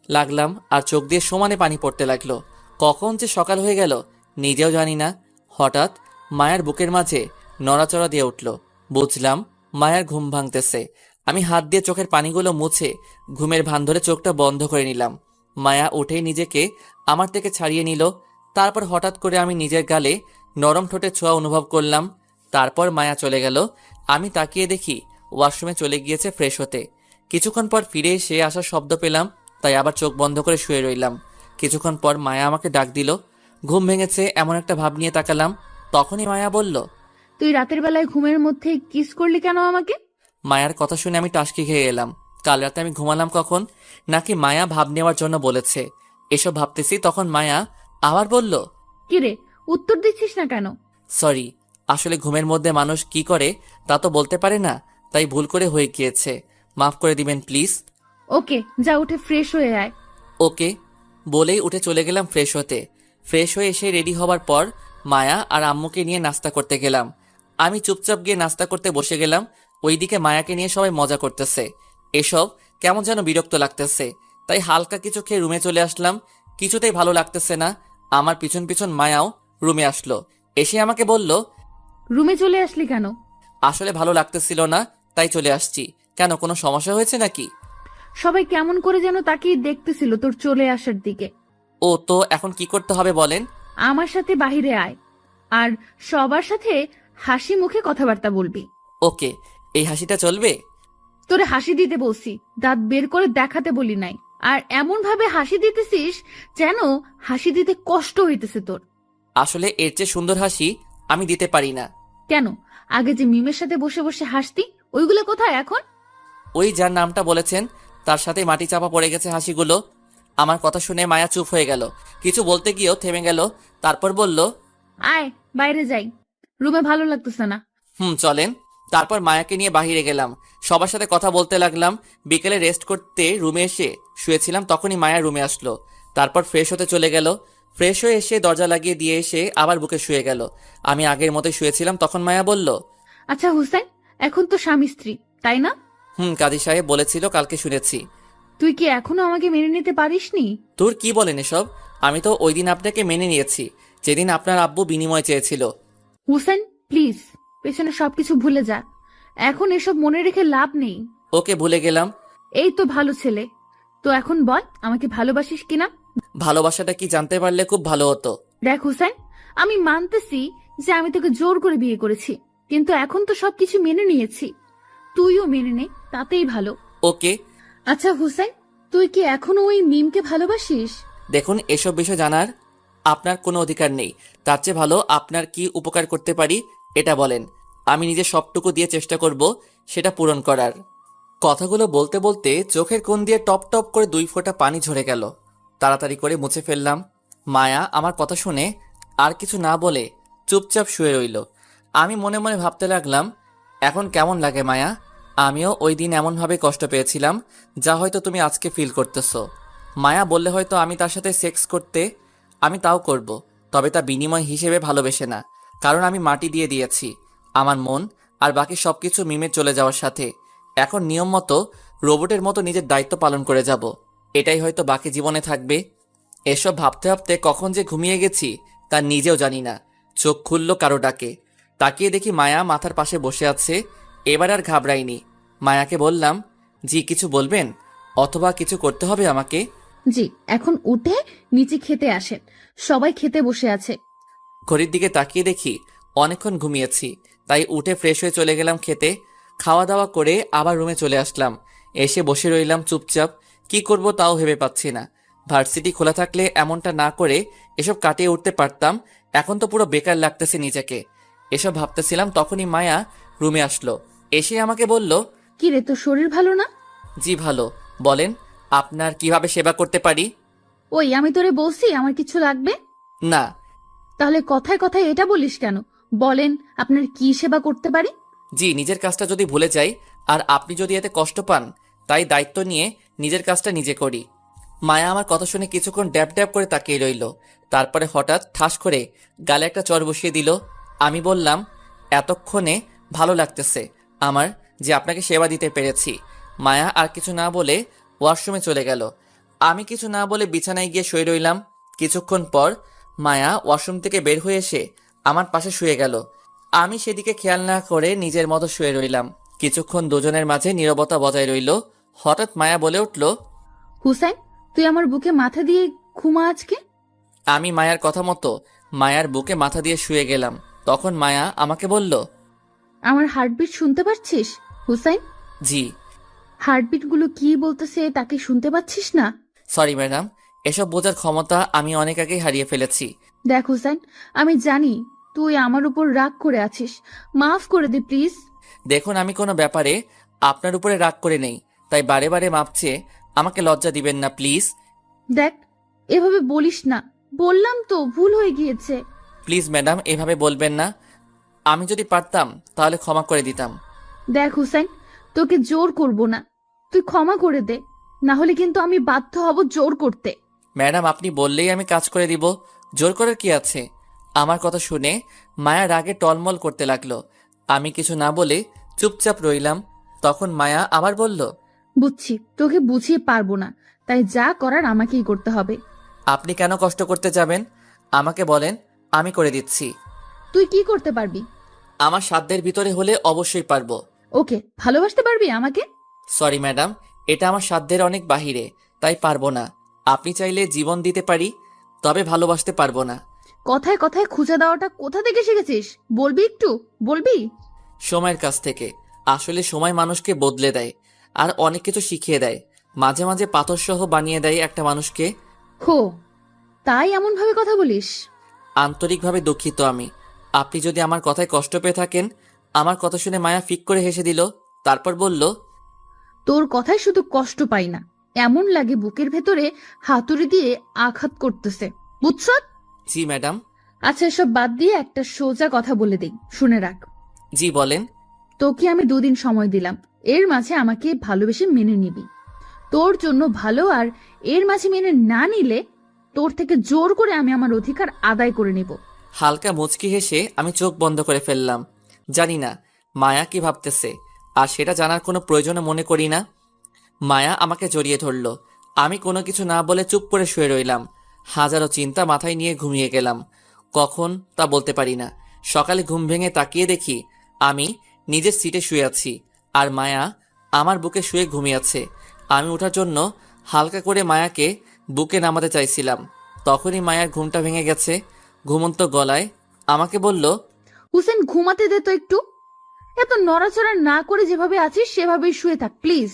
লাগলাম আর চোখ দিয়ে সমানে পানি পড়তে লাগলো। কখন যে সকাল হয়ে গেল নিজেও জানি না। হঠাৎ মায়ার বুকের মাঝে নড়াচড়া দিয়ে উঠল। বুঝলাম মায়ার ঘুম ভাঙতেছে। আমি হাত দিয়ে চোখের পানিগুলো মুছে ঘুমের ভান ধরে চোখটা বন্ধ করে নিলাম। মায়া উঠেই নিজেকে আমার থেকে ছাড়িয়ে নিল। তারপর হঠাৎ করে আমি নিজের গালে নরম ঠোঁটের ছোঁয়া অনুভব করলাম। তারপর মায়া চলে গেল। আমি তাকিয়ে দেখি ওয়াশরুমে চলে গিয়েছে ফ্রেশ হতে। কিছুক্ষণ পর ফিরে এসে আসার শব্দ পেলাম, তাই আবার চোখ বন্ধ করে শুয়ে রইলাম। কিছুক্ষণ পর মায়া আমাকে ডাক দিল। ঘুম ভেঙেছে এমন একটা ভাব নিয়ে তাকালাম। তখনই মায়া বলল, তুই রাতের বেলায় ঘুমের মধ্যে কিস করলি কেন আমাকে? মায়ার কথা শুনে আমি টাসকি খেয়ে এলাম। কাল রাতে আমি ঘুমালাম কখন? নাকি মায়া ভাব নেওয়ার জন্য বলেছে? এসব ভাবতেছি তখন মায়া আবার বলল, কিরে, উত্তর দিচ্ছিস না কেন? সরি, আসলে ঘুমের মধ্যে মানুষ কি করে তা তো বলতে পারে না, তাই ভুল করে হয়ে গিয়েছে, মাফ করে দিবেন প্লিজ। ওকে, যা উঠে ফ্রেশ হয়ে আয়। ওকে বলেই উঠে চলে গেলাম ফ্রেশ হতে। ফ্রেশ হয়ে এসে রেডি হবার পর মায়া আর আম্মুকে নিয়ে নাস্তা করতে গেলাম। আমি চুপচাপ গিয়ে নাস্তা করতে বসে গেলাম। ওইদিকে মায়াকে নিয়ে সবাই মজা করতেছে। এসব কেমন যেন বিরক্ত লাগতেছে, তাই হালকা কিছু খেয়ে রুমে চলে আসলাম। কিছুতেই ভালো লাগতেছে না। আমার পিছন পিছন মায়াও রুমে আসলো। এসে আমাকে বলল, রুমে চলে আসলি কেন? আসলে ভালো লাগতেছিল না তাই চলে আসছি। কেন, কোনো সমস্যা হয়েছে নাকি? সবাই কেমন করে যেন তাকিয়ে দেখতেছিল তোর চলে আসার দিকে। ও তো এখন কি করতে হবে বলেন? আমার সাথে বাহিরে আয়, আর সবার সাথে হাসি মুখে কথাবার্তা বলবি। ওকে, এই হাসিটা চলবে? তোরে হাসি দিতে বলছি, দাঁত বের করে দেখাতে বলি নাই। আর এমন ভাবে হাসি দিতেছিস যেন হাসি দিতে কষ্ট হইতেছে তোর। আসলে এর চেয়ে সুন্দর হাসি আমি দিতে পারি না। কেন, আগে যে মিমের সাথে বসে বসে হাসতি, ওইগুলো কোথায় এখন? ওই যার নামটা বলেছেন তার সাথে মাটি চাপা পড়ে গেছে হাসিগুলো। আমার কথা শুনে মায়া চুপ হয়ে গেল। কিছু বলতে গিয়েও থেমে গেল। তারপর বলল, আয় বাইরে যাই, রুমে ভালো লাগতেছে না। চলেন। তারপর মায়াকে নিয়ে বাহিরে গেলাম। সবার সাথে কথা বলতে লাগলাম। বিকেলে রেস্ট করতে রুমে এসে শুয়েছিলাম, তখনই মায়া রুমে আসলো। তারপর ফ্রেশ হতে চলে গেল। ফ্রেশ হয়ে এসে দরজা লাগিয়ে দিয়ে এসে আবার বুকে শুয়ে গেল। আমি আগের মতোই শুয়েছিলাম। তখন মায়া বলল, আচ্ছা হুসেন, এখন তো স্বামী স্ত্রী, তাই না? কাজী সাহেব বলেছিল, কালকে শুনেছি। তুই কি এখনো আমাকে মেনে নিতে পারিসনি? তোর কি বলেন এসব? আমি তো ওই দিন আপনাকে মেনে নিয়েছি, যেদিন আপনার আব্বু বিনিময় চেয়েছিল। হুসেন প্লিজ, পেছনে সবকিছু ভুলে যা। এখন এসব মনে রেখে লাভ নেই। ওকে, ভুলে গেলাম। এই তো ভালো ছেলে। তো এখন বল, আমাকে ভালোবাসিস কিনা? ভালোবাসাটা কি জানতে পারলে খুব ভালো হতো। দেখ হুসেন, আমি মানতেছি যে আমি তোকে জোর করে বিয়ে করেছি, কিন্তু এখন তো সবকিছু মেনে নিয়েছি। তুইও মেনে নে, তাতেই ভালো। ওকে। আচ্ছা হুসেন, তুই কি এখনো ওই মিমকে ভালোবাসিস? দেখুন, এসব বিষয় জানার আপনার কোনো অধিকার নেই। তার চেয়ে ভালো আপনার কি উপকার করতে পারি এটা বলেন। আমি নিজে সবটুকু দিয়ে চেষ্টা করব সেটা পূরণ করার। কথাগুলো বলতে বলতে চোখের কোণ দিয়ে টপ টপ করে 2 ফোঁটা পানি ঝরে গেল। তাড়াতাড়ি করে মুছে ফেললাম। মায়া আমার কথা শুনে আর কিছু না বলে চুপচাপ শুয়ে রইল। আমি মনে মনে ভাবতে লাগলাম, এখন কেমন লাগে মায়া? আমিও ওই দিন এমনভাবে কষ্ট পেয়েছিলাম যা হয়তো তুমি আজকে ফিল করতেছো। মায়া বললে হয়তো আমি তার সাথে সেক্স করতে, আমি তাও করব, তবে তা বিনিময় হিসেবে ভালোবেসে না। কারণ আমি মাটি দিয়ে দিয়েছি আমার মন আর বাকি সবকিছু মিমের চলে যাওয়ার সাথে। এখন নিয়ম মতো রোবটের মতো নিজের দায়িত্ব পালন করে যাব। এটাই হয়তো বাকি জীবনে থাকবে। এসব ভাবতে ভাবতে কখন যে ঘুমিয়ে গেছি তা নিজেও জানি না। চোখ খুলল কারো ডাকে। তাকিয়ে দেখি মায়া মাথার পাশে বসে আছে। এবার আর ঘাবড়াইনি। মায়াকে বললাম, জি কিছু বলবেন অথবা কিছু করতে হবে আমাকে? জি, এখন উঠে নিচে খেতে আসেন, সবাই খেতে বসে আছে। ঘড়ির দিকে তাকিয়ে দেখি অনেকক্ষণ ঘুমিয়েছি, তাই উঠে ফ্রেশ হয়ে চলে গেলাম খেতে। খাওয়া দাওয়া করে আবার রুমে চলে আসলাম। এসে বসে রইলাম চুপচাপ। কি করব তাও ভেবে পাচ্ছি না। ভার্সিটি খোলা থাকলে এমনটা না করে এসব কাটিয়ে উঠতে পারতাম। এখন তো পুরো বেকার লাগতেছে নিজেকে। এসব ভাবতেছিলাম তখনই মায়া রুমে আসলো। এসে আমাকে বলল, কি রে, তোর শরীর ভালো না? জি ভালো, বলেন আপনার কিভাবে সেবা করতে পারি? ওই আমি তোরে বলছি আমার কিছু লাগবে না। তাহলে কথায় কথায় এটা বলিস কেন? বলেন আপনার কি সেবা করতে পারি? জি, নিজের কাজটা যদি ভুলে যাই আর আপনি যদি এতে কষ্ট পান, তাই দায়িত্ব নিয়ে নিজের কাজটা নিজে করি। মায়া আমার কথা শুনে কিছুক্ষণ ড্যাব ড্যাব করে তাকিয়ে রইল। তারপরে হঠাৎ ঠাস করে গালে একটা চড় বসিয়ে দিল। আমি বললাম, এতক্ষণে ভালো লাগতেছে আমার যে আপনাকে সেবা দিতে পেরেছি। মায়া আর কিছু না বলে ওয়াশরুমে চলে গেল। আমি কিছু না বলে বিছানায় গিয়ে শুয়ে রইলাম। কিছুক্ষণ পর মায়া ওয়াশরুম থেকে বের হয়ে এসে আমার পাশে শুয়ে গেল। আমি সেদিকে খেয়াল না করে নিজের মতো শুয়ে রইলাম। কিছুক্ষণ দুজনের মাঝে নীরবতা বজায় রইল। হঠাৎ মায়া বলে উঠল, হুসাইন, তুই আমার বুকে মাথা দিয়ে ঘুমা আজকে। আমি মায়ার কথা মতো মায়ার বুকে মাথা দিয়ে শুয়ে গেলাম। তখন মায়া আমাকে বলল, আমার হার্টবিট শুনতে পাচ্ছিস হুসাইন? জি। হার্টবিট গুলো কি বলতেছে তাকে শুনতে পাচ্ছিস না? সরি ম্যাডাম, এসব বোঝার ক্ষমতা আমি অনেক আগেই হারিয়ে ফেলেছি। দেখ হুসাইন, আমি জানি তুই আমার উপর রাগ করে আছিস, মাফ করে দে প্লিজ। দেখুন, আমি কোনো ব্যাপারে আপনার উপরে রাগ করে নেই, তাই বারে বারে মাপ চেয়ে আমাকে লজ্জা দিবেন না প্লিজ। দেখ, এভাবে বলিস না, বললাম তো ভুল হয়ে গিয়েছে। প্লিজ ম্যাডাম, এভাবে বলবেন না। আমি যদি পারতাম তাহলে ক্ষমা করে দিতাম। দেখ হুসাইন, তোকে জোর করব না, তুই ক্ষমা করে দে, না হলে কিন্তু আমি বাধ্য হব জোর করতে। ম্যাডাম, আপনি বললেই আমি কাজ করে দিব, জোর করার কি আছে? আমার কথা শুনে মায়া রাগে টলমল করতে লাগলো। আমি কিছু না বলে চুপচাপ রইলাম। তখন মায়া আবার বলল, বুঝছি, তোকে বুঝিয়ে পারবো না, তাই যা করার আমাকেই করতে হবে। আপনি কেন কষ্ট করতে যাবেন? আমাকে বলেন, আমি করে দিচ্ছি। তুই কি করতে পারবি? আমার সাধ্যের ভিতরে হলে অবশ্যই পারবো। ওকে, ভালোবাসতে পারবি আমাকে? সরি ম্যাডাম, এটা আমার সাধ্যের অনেক বাহিরে, তাই পারবো না। আপনি চাইলে জীবন দিতে পারি, তবে ভালোবাসতে পারবো না। কথায় কথায় খুঁজা দেওয়াটা কোথা থেকে শিখেছিস? বলবি একটু, বলবি? সময়ের কাছ থেকে। আসলে সময় মানুষকে বদলে দেয় আর অনেক কিছু শিখিয়ে দেয়। মাঝে মাঝে পাথরসহ বানিয়ে দেয় একটা মানুষকে। হো, তাই এমন ভাবে কথা বলিস? আন্তরিকভাবে দুঃখিত আমি। আপনি যদি আমার কথায় কষ্ট পেয়ে থাকেন। আমার কথা শুনে মায়া ফিক করে হেসে দিল। তারপর বলল, তোর কথায় শুধু কষ্ট পাই না, এমন লাগে বুকের ভেতরে হাতুড়ি দিয়ে আঘাত করতেছে, বুঝছ? জি ম্যাডাম। আচ্ছা, এসব বাদ দিয়ে একটা সোজা কথা বলে দেই, শুনে রাখ। জি বলেন। তোকে আমি 2 দিন সময় দিলাম, এর মাঝে আমাকে ভালোবেসে মেনে নিবি। তোর জন্য ভালো, আর এর মাঝে মেনে না নিলে তোর থেকে জোর করে আমি আমার অধিকার আদায় করে নিব। হালকা মুচকি হেসে আমি চোখ বন্ধ করে ফেললাম। জানি না মায়া কি ভাবতেছে, আর সেটা জানার কোনো প্রয়োজনও মনে করি না। মায়া আমাকে জড়িয়ে ধরল। আমি কোনো কিছু না বলে চুপ করে শুয়ে রইলাম। হাজারো চিন্তা মাথায় নিয়ে ঘুমিয়ে গেলাম। কখন তা বলতে পারি না। সকালে ঘুম ভেঙে তাকিয়ে দেখি আমি নিজের সিটে শুয়ে আছি, আর মায়া আমার বুকে শুয়ে ঘুমিয়ে আছে। আমি ওঠার জন্য হালকা করে মায়াকে বুকে নামাতে চাইছিলাম, তখনই মায়ার ঘুমটা ভেঙে গেছে। ঘুমন্ত গলায় আমাকে বলল, হুসেন, ঘুমাতে দে তো একটু, এত নড়াচড়া না করে যেভাবে আছিস সেভাবেই শুয়ে থাক প্লিজ।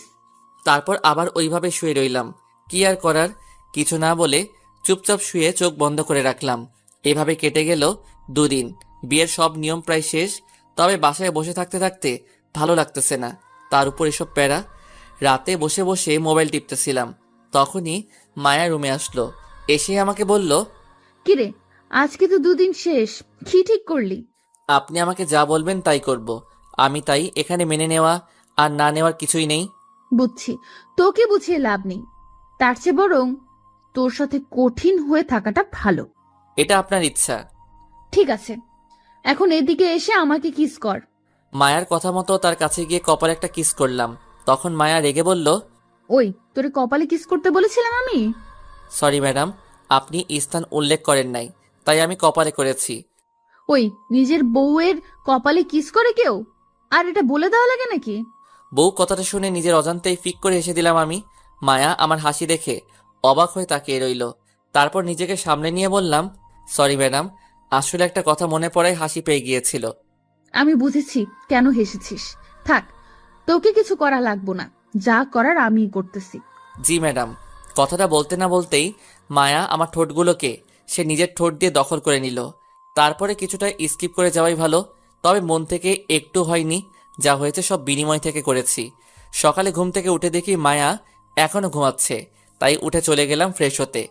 তারপর আবার ওইভাবে শুয়ে রইলাম। কি আর করার, কিছু না বলে চুপচাপ শুয়ে চোখ বন্ধ করে রাখলাম। এভাবে কেটে গেল 2 দিন। বিয়ের সব নিয়ম প্রায় শেষ, তবে বাসায় বসে থাকতে থাকতে ভালো লাগতেছে না। তার উপর এসব প্যারা। রাতে বসে বসে মোবাইল টিপতেছিলাম, তখনই মায়া রুমে আসলো। এসে আমাকে বলল, কিরে, আজকে তো 2 দিন শেষ, কি ঠিক করলি? আপনি আমাকে যা বলবেন তাই করব। আমি তাই এখানে মেনে নেওয়া আর না নেওয়ার কিছুই নেই। বুঝছি, তোকে বুঝিয়ে লাভ নেই, তার চেয়ে বরং তোর সাথে কঠিন হয়ে থাকাটা ভালো। এটা আপনার ইচ্ছা। ঠিক আছে, এখন এদিকে এসে আমাকে কিস কর। মায়ার কথা মতো তার কাছে গিয়ে কপালে একটা কিস করলাম। তখন মায়া রেগে বলল, ওই, তোরে কপালে কিস করতে বলেছিলাম আমি? সরি ম্যাডাম, আপনি স্থান উল্লেখ করেন নাই, তাই আমি কপালে করেছি। ওই, নিজের বউয়ের কপালে কিস করে কেউ? আর এটা বলে দেওয়া লাগে নাকি? বউ কথাটা শুনে নিজের অজান্তেই ফিক করে হেসে দিলাম আমি। মায়া আমার হাসি দেখে অবাক হয়ে তাকিয়ে রইল। তারপর নিজেকে সামনে নিয়ে বললাম, সরি ম্যাডাম, আসলে একটা কথা মনে পড়ায় হাসি পেয়ে গিয়েছিল। আমি বুঝেছি কেন হেসেছিস। থাক, তোকে কিছু করা লাগবো না, যা করার আমিই করতেছি। জি ম্যাডাম। কথাটা বলতে না বলতেই মায়া আমার ঠোঁটগুলোকে সে নিজের ঠোঁট দিয়ে দখল করে নিল। তারপরে কিছুটা স্কিপ করে যাওয়াই ভালো, তবে মন থেকে একটু হয়নি। যা হয়েছে সব বিনিময় থেকে করেছি। সকালে ঘুম থেকে উঠে দেখি মায়া এখনো ঘুমাচ্ছে, তাই উঠে চলে গেলাম ফ্রেশ হতে।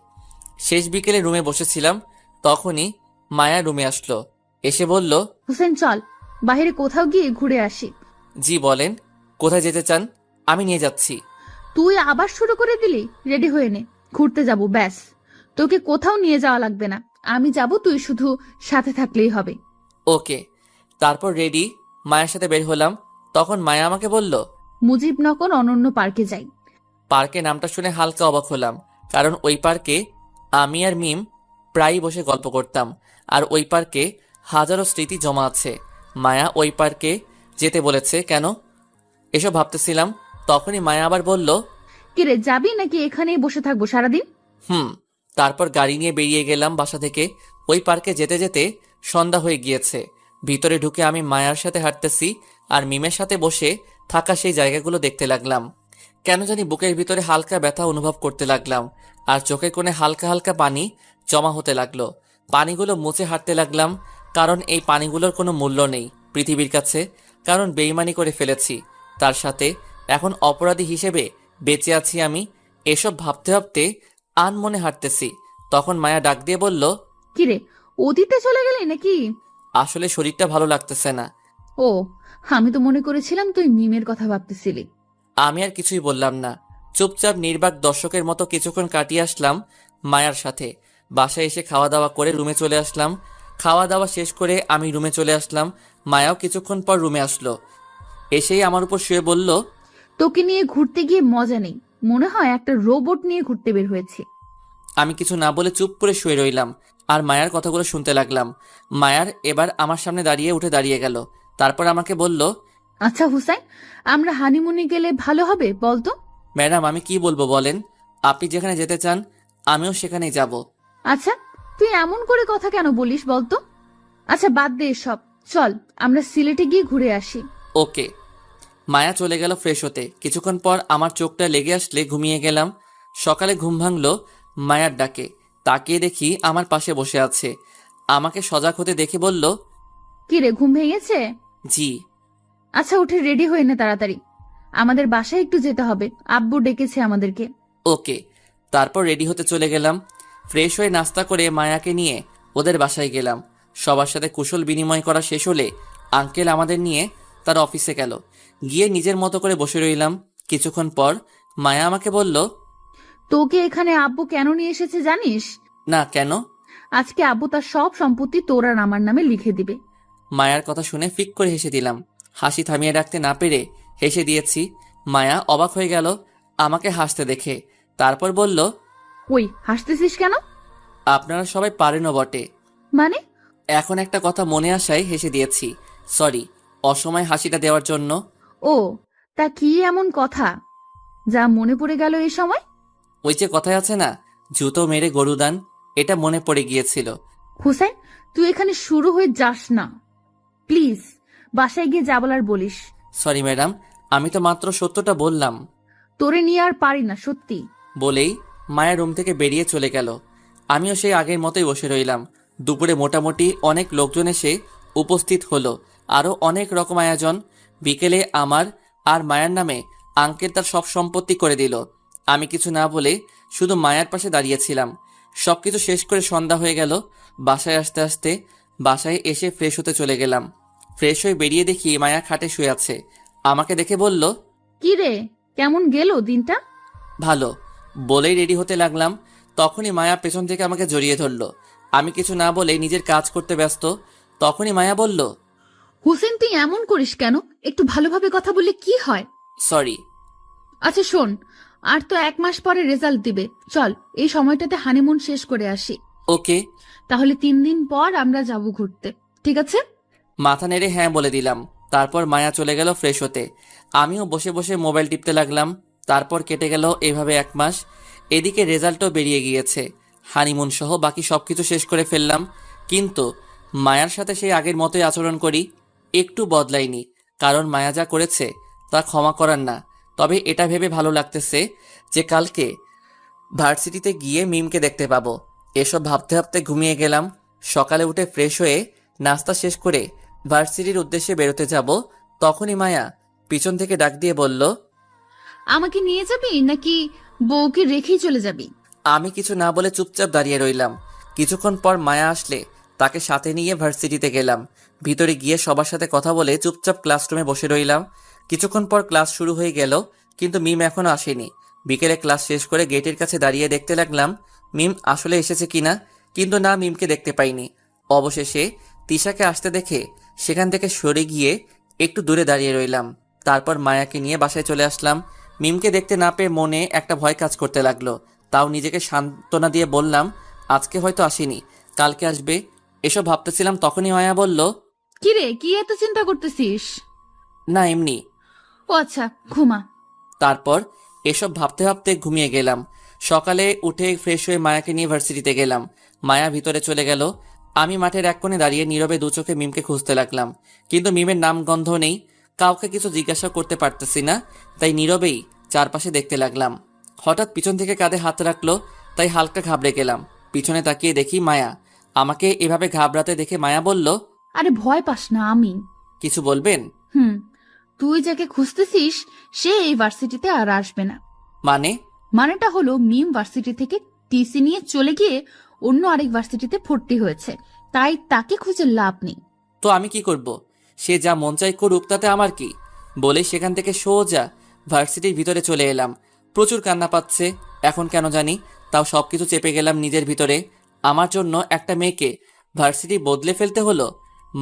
শেষ বিকেলে রুমে বসেছিলাম, তখনই মায়া রুমে আসলো। এসে বলল, হুসেন, চল বাইরে কোথাও গিয়ে ঘুরে আসি। জি বলেন, কোথায় যেতে চান? আমি নিয়ে যাচ্ছি। তুই আবার শুরু করে দিলি? রেডি হয়ে নে, ঘুরতে যাব ব্যাস। তোকে কোথাও নিয়ে যাওয়া লাগবে না, আমি যাব, তুই শুধু সাথে থাকলেই হবে। ওকে। তারপর রেডি মায়ের সাথে বের হলাম। তখন মায়া আমাকে বলল, মুজিবনগর অনন্য পার্কে যাই। পার্কে নামটা শুনে হালকা অবাক হলাম, কারণ ওই পার্কে আমি আর মিম প্রায়ই বসে গল্প করতাম, আর ওই পার্কে হাজারো স্মৃতি জমা আছে। মায়া ওই পার্কে যেতে বলেছে কেন, এসব ভাবতেছিলাম। তখনই মায়া আবার বলল, কিরে, যাবি নাকি এখানেই বসে থাকবো সারাদিন? তারপর গাড়ি নিয়ে বেরিয়ে গেলাম বাসা থেকে। ওই পার্কে যেতে যেতে সন্ধ্যা হয়ে গিয়েছে। ভিতরে ঢুকে আমি মায়ার সাথে হাঁটতেছি আর মিমের সাথে বসে থাকা সেই জায়গাগুলো দেখতে লাগলাম। কেন জানি বুকের ভিতরে হালকা ব্যথা অনুভব করতে লাগলাম, আর চোখের কোণে হালকা হালকা পানি জমা হতে লাগলো। পানিগুলো মুছে হাঁটতে লাগলাম, কারণ এই পানিগুলোর কোনো মূল্য নেই পৃথিবীর কাছে, কারণ বেইমানি করে ফেলেছি তার সাথে। এখন অপরাধী হিসেবে বেঁচে আছি আমি। এসব ভাবতে ভাবতে আনমনে হাঁটতেছি। তখন মায়া ডাক দিয়ে বলল, কিরে, অতীতে চলে গেলি নাকি? আসলে শরীরটা ভালো লাগতেছে না। ও, আমি তো মনে করেছিলাম তুই মিমের কথা ভাবতেছিলি। আমি আর কিছুই বললাম না, চুপচাপ নির্বাক দর্শকের মতো কিছুক্ষণ কাটিয়ে আসলাম মায়ার সাথে। বাসায় এসে খাওয়া দাওয়া করে রুমে চলে আসলাম। খাওয়া দাওয়া শেষ করে আমি রুমে চলে আসলাম। মায়াও কিছুক্ষণ পর রুমে আসলো। এসেই আমার উপর শুয়ে বলল, তোকে নিয়ে ঘুরতে গিয়ে মজা নেই, মনে হয় একটা রোবট নিয়ে ঘুরতে বের হয়েছি। আমি কিছু না বলে চুপ করে শুয়ে রইলাম আর মায়ার কথাগুলো শুনতে লাগলাম। মায়ার এবার আমার সামনে উঠে দাঁড়িয়ে গেল। তারপর আমাকে বলল, আচ্ছা হুসাইন, আমরা হানিমুনে গেলে ভালো হবে বলতো? ম্যাডাম আমি কি বলবো বলেন, আপনি যেখানে যেতে চান আমিও সেখানেই যাব। আচ্ছা, তুই এমন করে কথা কেন বলিস বলতো? আচ্ছা বাদ দে সব, চল আমরা সিলেটে গিয়ে ঘুরে আসি। ওকে। মায়া চলে গেল ফ্রেশ হতে। কিছুক্ষণ পর আমার চোখটা লেগে আসলে ঘুমিয়ে গেলাম। সকালে ঘুম ভাঙলো মায়ার ডাকে। তাকিয়ে দেখি আমার পাশে বসে আছে। আমাকে সজাগ হতে দেখে বলল, কিরে, ঘুম ভেঙেছে? জি। আচ্ছা উঠে রেডি হয়ে নে তাড়াতাড়ি, আমাদের বাসায় একটু যেতে হবে, আব্বু ডেকেছে আমাদেরকে। ওকে। তারপর রেডি হতে চলে গেলাম। ফ্রেশ হয়ে নাস্তা করে মায়াকে নিয়ে ওদের বাসায় গেলাম। সবার সাথে কুশল বিনিময় করা শেষ হলে আঙ্কেল আমাদের নিয়ে তার অফিসে গেল। গিয়ে নিজের মতো করে বসে রইলাম। কিছুক্ষণ পর মায়া আমাকে বলল, তোকে এখানে আব্বু কেন নিয়ে এসেছে জানিস? না কেন? আজকে আব্বু তার সব সম্পত্তি তোর আর আমার নামে লিখে দিবে। মায়ার কথা শুনে ফিক করে হেসে দিলাম। হাসি থামিয়ে রাখতে না পেরে হেসে দিয়েছি। মায়া অবাক হয়ে গেল আমাকে হাসতে দেখে। তারপর বলল, ওই হাসতেছিস কেন? আপনারা সবাই পারেনও বটে। মানে? এখন একটা কথা মনে আসায় হেসে দিয়েছি। সরি অসময় হাসিটা দেওয়ার জন্য। ও, তা কি এমন কথা যা মনে পড়ে গেল এই সময়? ওই যে কথায় আছে না, জুতো মেরে গরুদান, এটা মনে পড়ে গিয়েছিল। হুসাইন, তুই এখানে শুরু হয়ে যাস না প্লিজ, বাসায় গিয়ে যা বলার বলিস। সরি ম্যাডাম, আমি তো মাত্র সত্যটা বললাম। তোরে নিয়ে আর পারি না সত্যি। বলেই মায়া রুম থেকে বেরিয়ে চলে গেল। আমিও সেই আগের মতোই বসে রইলাম। দুপুরে মোটামুটি অনেক লোকজন এসে উপস্থিত হলো, আরও অনেক রকম আয়োজন। বিকেলে আমার আর মায়ার নামে আঙ্কেল তার সব সম্পত্তি করে দিল। আমি কিছু না বলে শুধু মায়ার পাশে দাঁড়িয়েছিলাম। সবকিছু শেষ করে সন্ধ্যা হয়ে গেল। বাসায় আসতে আসতে বাসায় এসে ফ্রেশ হতে চলে গেলাম। ফ্রেশ হয়ে বেরিয়ে দেখি মায়া খাটে শুয়ে আছে। আমাকে দেখে বলল, কি রে, কেমন গেল দিনটা? ভালো। বলেই রেডি হতে লাগলাম। তখনই মায়া পেছন থেকে আমাকে জড়িয়ে ধরলো। আমি কিছু না বলে নিজের কাজ করতে ব্যস্ত। তখনই মায়া বলল, হুসেন তুই এমন করিস কেন? একটু ভালোভাবে কথা বললে কি হয়? সরি। আচ্ছা শোন, আর তো 1 মাস পরে রেজাল্ট দিবে, চল এই সময়টাতে হানিমুন শেষ করে আসি। ওকে। তাহলে 3 দিন পর আমরা যাব ঘুরতে, ঠিক আছে? মাথা নেড়ে হ্যাঁ বলে দিলাম। তারপর মায়া চলে গেল ফ্রেশ হতে। আমিও বসে বসে মোবাইল টিপতে লাগলাম। তারপর কেটে গেল এভাবে 1 মাস। এদিকে রেজাল্টও বেরিয়ে গিয়েছে। হানিমুন সহ বাকি সবকিছু শেষ করে ফেললাম। কিন্তু মায়ার সাথে সেই আগের মতোই আচরণ করি, একটু বদলাইনি। কারণ মায়া যা করেছে তা ক্ষমা করার না। তবে এটা ভেবে ভালো লাগতেছে যে কালকে ভার্সিটিতে গিয়ে মিমকে দেখতে পাবো। এসব ভাবতে ভাবতে ঘুমিয়ে গেলাম। সকালে উঠে ফ্রেশ হয়ে নাস্তা শেষ করে ভার্সিটির উদ্দেশ্যে বেরোতে যাব। তখনই মায়া পিছন থেকে ডাক দিয়ে বলল, আমাকে নিয়ে যাবি নাকি বউকে রেখেই চলে যাবি? আমি কিছু না বলে চুপচাপ দাঁড়িয়ে রইলাম। কিছুক্ষণ পর মায়া আসলে তাকে সাথে নিয়ে ভার্সিটিতে গেলাম। ভিতরে গিয়ে সবার সাথে কথা বলে চুপচাপ ক্লাসরুমে বসে রইলাম। কিছুক্ষণ পর ক্লাস শুরু হয়ে গেল, কিন্তু মিম এখনো আসেনি। বিকেলে ক্লাস শেষ করে গেটের কাছে দাঁড়িয়ে দেখতে লাগলাম মিম আসলে এসেছে কিনা, কিন্তু না, মিমকে দেখতে পাইনি। অবশেষে তিশাকে আসতে দেখে সেখান থেকে সরে গিয়ে একটু দূরে দাঁড়িয়ে রইলাম। তারপর মায়াকে নিয়ে বাসায় চলে আসলাম। মিমকে দেখতে না পেয়ে মনে একটা ভয় কাজ করতে লাগলো। তাও নিজেকে সান্ত্বনা দিয়ে বললাম, আজকে হয়তো আসেনি, কালকে আসবে। এসব ভাবতেছিলাম, তখনই মায়া বলল, কিরে, কি এত চিন্তা করতেছিস? না এমনি। ও আচ্ছা, ঘুমা। তারপর এসব ভাবতে ভাবতে ঘুমিয়ে গেলাম। সকালে উঠে ফ্রেশ হয়ে মায়াকে নিয়ে ভার্সিটিতে গেলাম। মায়া ভিতরে চলে গেল। আমি মাঠের এক কোণে দাঁড়িয়ে নীরবে দু চোখে মিমকে খুঁজতে লাগলাম, কিন্তু মিমের নাম গন্ধ নেই। কাউকে কিছু জিজ্ঞাসা করতে পারতেছি না, তাই নীরবেই চারপাশে দেখতে লাগলাম। হঠাৎ পিছন থেকে কাঁধে হাত রাখলো, তাই হালকা ঘাবড়ে গেলাম। পিছনে তাকিয়ে দেখি মায়া। আমাকে এভাবে ঘাবড়াতে দেখে মায়া বলল, আরে ভয় পাস না, আমি। কিছু বলবেন? তুই যাকে খুঁজতেছিস সে এই ভার্সিটিতে আর আসবে না। মানে? মানেটা হলো মিম ভার্সিটি থেকে টিসি নিয়ে চলে গিয়ে অন্য আরেক ভার্সিটিতে ভর্তি হয়েছে, তাই তাকে খুঁজে লাভ নেই। তো আমি কি করব? সে যা মন চাই করুক, তাতে আমার কি? বলে সেখান থেকে সোজা ভার্সিটির ভিতরে চলে এলাম। প্রচুর কান্না পাচ্ছে এখন কেন জানি, তাও সবকিছু চেপে গেলাম নিজের ভিতরে। আমার জন্য একটা মেয়েকে ভার্সিটি বদলে ফেলতে হলো।